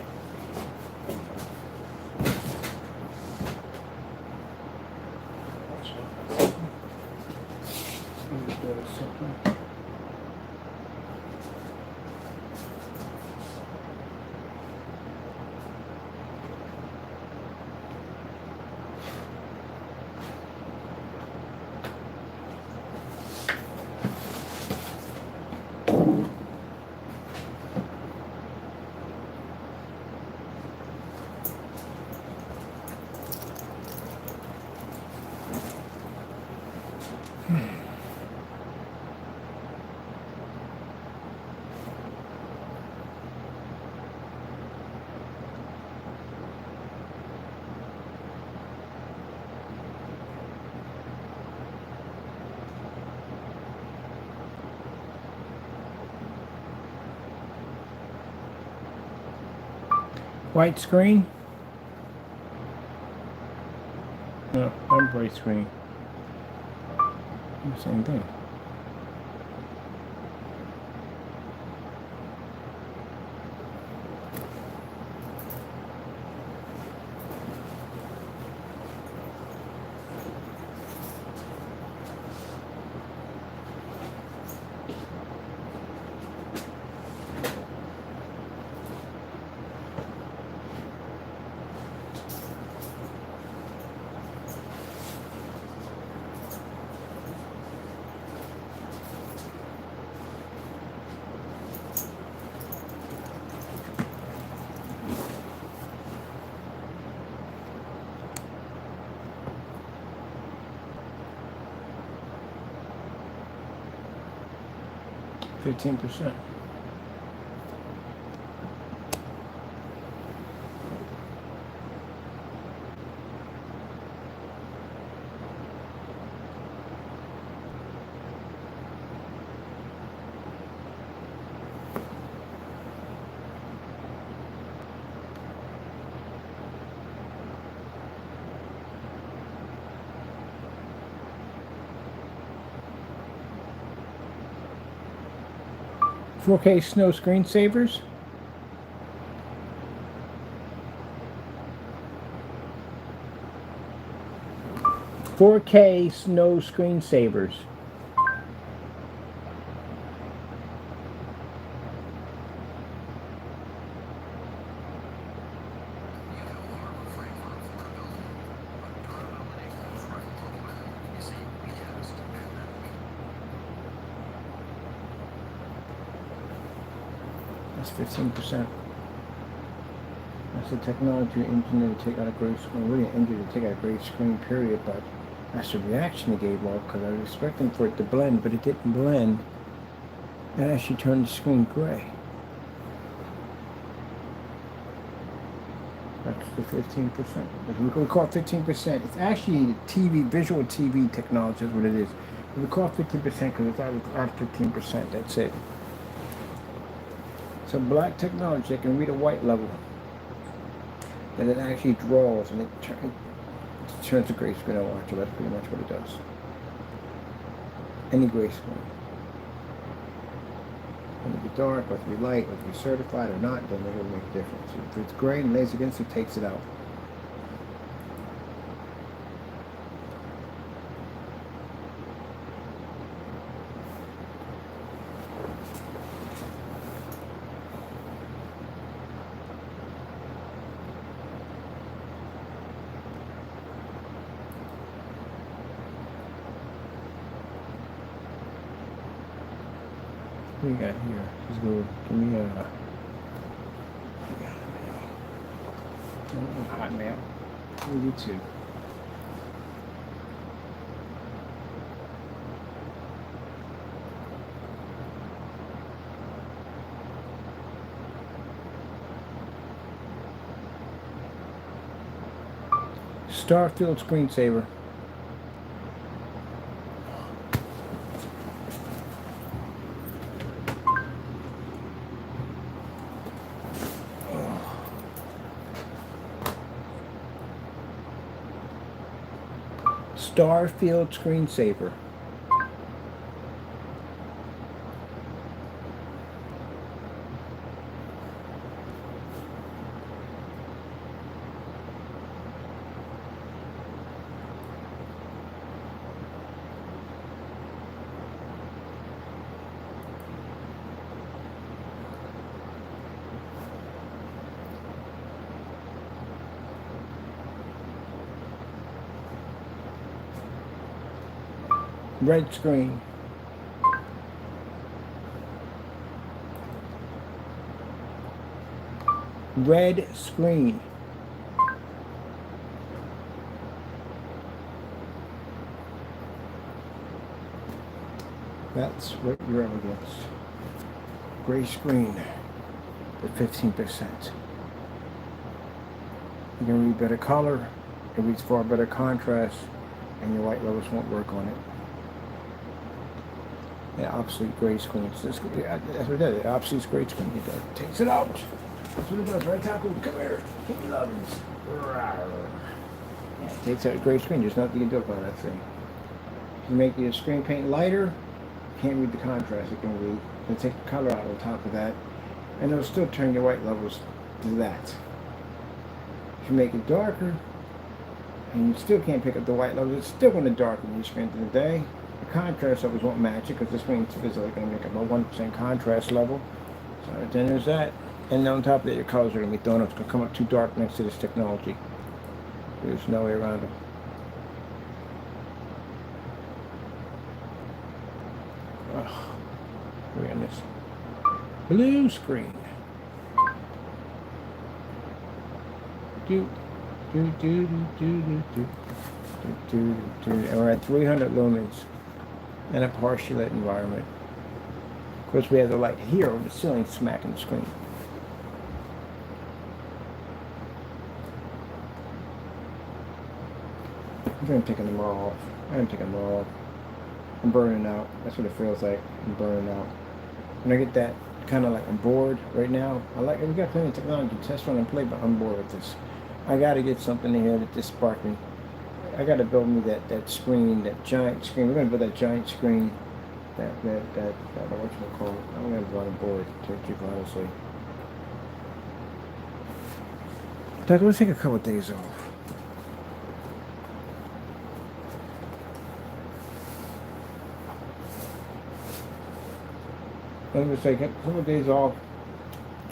Something. 'White screen? No, I'm bright screen. Same thing. %. 4K snow screensavers. "4K snow screensavers." That's 15%. That's the technology engineer to take out a gray screen. Really engineered to take out a gray screen, period. But that's the reaction it gave off, because I was expecting for it to blend, but it didn't blend. It actually turned the screen gray. That's the 15%. We call it 15%. It's actually TV, visual TV technology is what it is. We call it 15% because it's out 15%. That's it. So black technology that can read a white level. And it actually draws and it turns a gray screen on. So that's pretty much what it does. Any gray screen. Whether it be dark, whether it be light, whether it be certified or not, doesn't really make a difference. If it's gray and lays against it, takes it out. What do you got here? Let's go. Give me a Hotmail. YouTube. Starfield screensaver. Starfield screensaver. Red screen. Red screen. That's what you're up against. Gray screen at 15%. You can read better color, it reads far better contrast, and your white levels won't work on it. Yeah, obsolete gray screen. That's what it does. It obsolete gray screen. It takes it out. That's what it does, right, Taco? Come here. Give me loves. Yeah, it takes out a gray screen. There's nothing you can do about that thing. If you make the screen paint lighter, you can't read the contrast. It can read. It'll take the color out on top of that, and it'll still turn your white levels to that. If you make it darker, and you still can't pick up the white levels, it's still going to darken your screen at the end of the day. The contrast levels won't match it because the screen is only going to make up a 1% contrast level. So then there's that. And on top of that, your colors are going to be thrown up. It's going to come up too dark next to this technology. There's no way around it. Oh, we're in this blue screen. And we're at 300 lumens in a partially lit environment. Of course, we have the light here on the ceiling smacking the screen. I'm going to take them all off. I'm taking them all off. I'm burning out. That's what it feels like. I'm burning out. When I get that kind of like I'm bored right now. We got plenty of technology to test run and play, but I'm bored with this. I got to get something in here that just spark me. I got to build me that screen, that giant screen. We're going to build that giant screen what you call it. I'm gonna go on board. Take you honestly. Let's take a couple of days off. Let me say, get a couple of days off.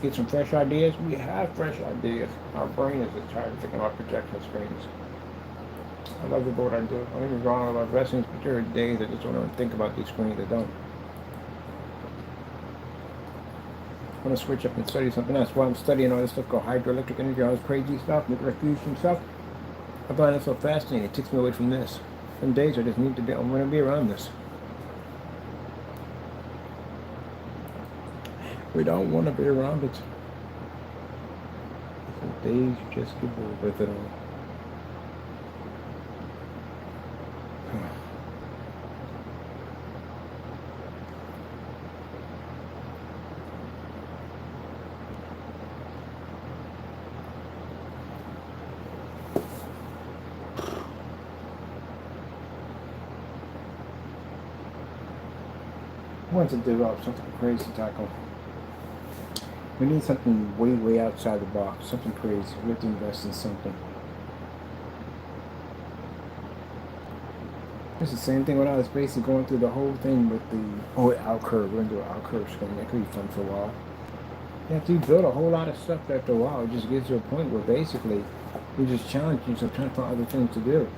Get some fresh ideas. We have fresh ideas. Our brain is just tired of thinking about projection screens. I love the board I do. I don't get me wrong, I love wrestling, but there are days I just don't want to think about these screens. I don't. I want to switch up and study something else. While I'm studying all this stuff called hydroelectric energy, all this crazy stuff, nuclear fusion stuff, I find it so fascinating. It takes me away from this. Some days I just need to be, I'm going to be around this. We don't want to be around it. Some days you just get bored with it all. I want to develop something crazy to tackle. We need something way, way outside the box. Something crazy. We have to invest in something. It's the same thing when I was basically going through the whole thing with the out curve. We're going to do an out curve screen. That could be fun for a while. You have to build a whole lot of stuff after a while. It just gets to a point where basically you just challenge yourself trying to find other things to do.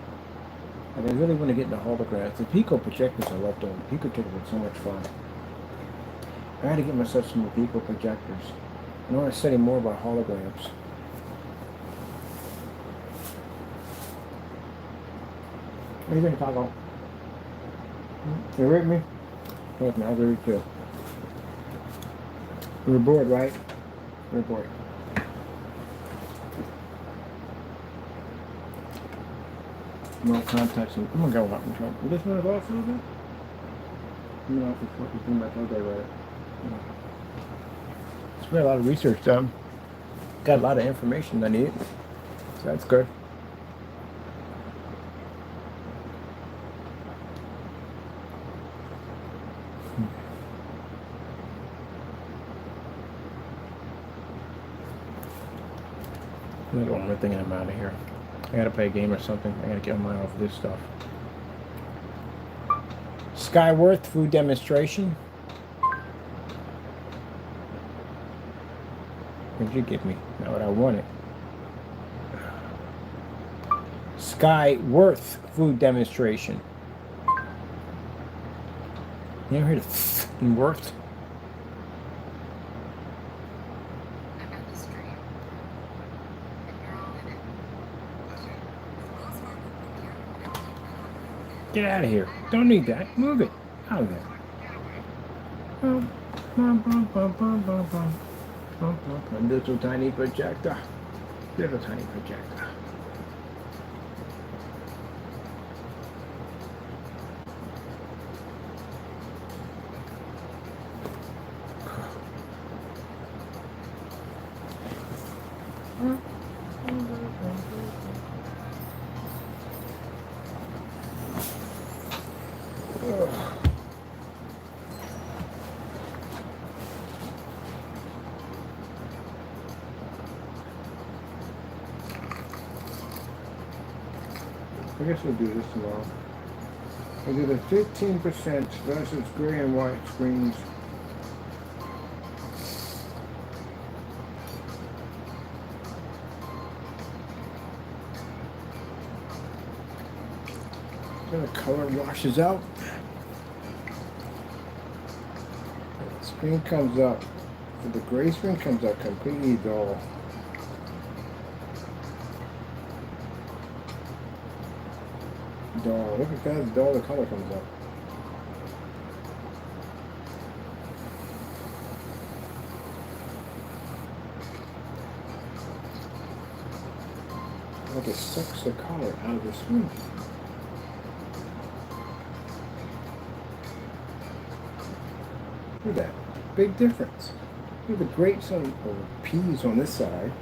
And I really want to get into holograms. The Pico projectors I love doing. The Pico projectors were so much fun. I had to get myself some more Pico projectors. I want to study more about holograms. What do you think, Taco? You with me? With me, I agree with you. We're bored, right? We're bored. No contacts. I'm gonna go out and try. This one is off a little bit? I'm gonna have to focus on my okay, right? It's been a lot of research done. Got a lot of information I need. So that's good. I'm gonna go one more thing and I'm out of here. I gotta play a game or something. I gotta get my mind off of this stuff. Skyworth food demonstration. What did you give me? Not what I wanted. Skyworth food demonstration. You ever heard of f***ing worth? Get out of here. Don't need that. Move it. Out of there. Little tiny projector. Little tiny projector. I guess we'll do this tomorrow. We'll do the 15% versus gray and white screens. Then the color washes out. The screen comes up. The gray screen comes out completely dull. Dull. Look at that dull the color comes up. Like it sucks the color out of the screen. Look at that. Big difference. Look at the grapes on peas on this side.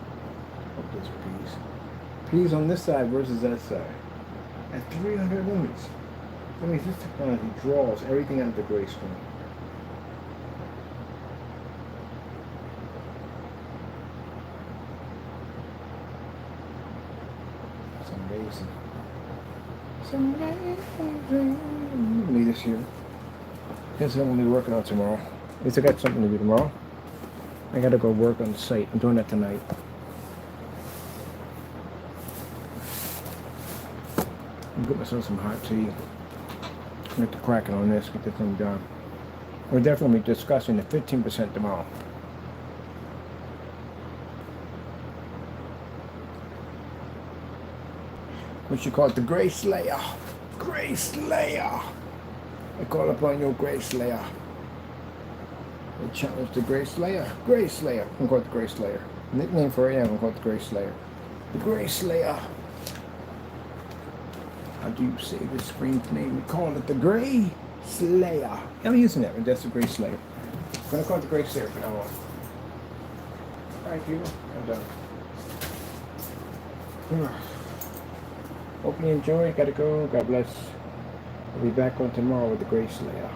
Oh, those are peas. Peas on this side versus that side. At 300 lumens. That means this technology draws everything out of the gray screen. It's amazing. It's amazing. Leave this here. Guess I'm gonna be working on tomorrow. At least I got something to do tomorrow. I gotta go work on the site. I'm doing that tonight. I'll get myself some hot tea. Get the cracking on this, get this thing done. We're definitely discussing the 15% tomorrow. What you call it? The Gray Slayer. Gray Slayer. I call upon you, Gray Slayer. I challenge the Gray Slayer. Gray Slayer. I'm gonna call it the Gray Slayer. Nickname for it, I'm gonna call it the Gray Slayer. The Gray Slayer. How do you say the screen name? We call it the Gray Slayer. I'm using that, but that's the Gray Slayer. I'm gonna call it the Gray Slayer from now on. Alright, people, I'm done. Hope you enjoyed. Gotta go. God bless. I'll be back on tomorrow with the Gray Slayer.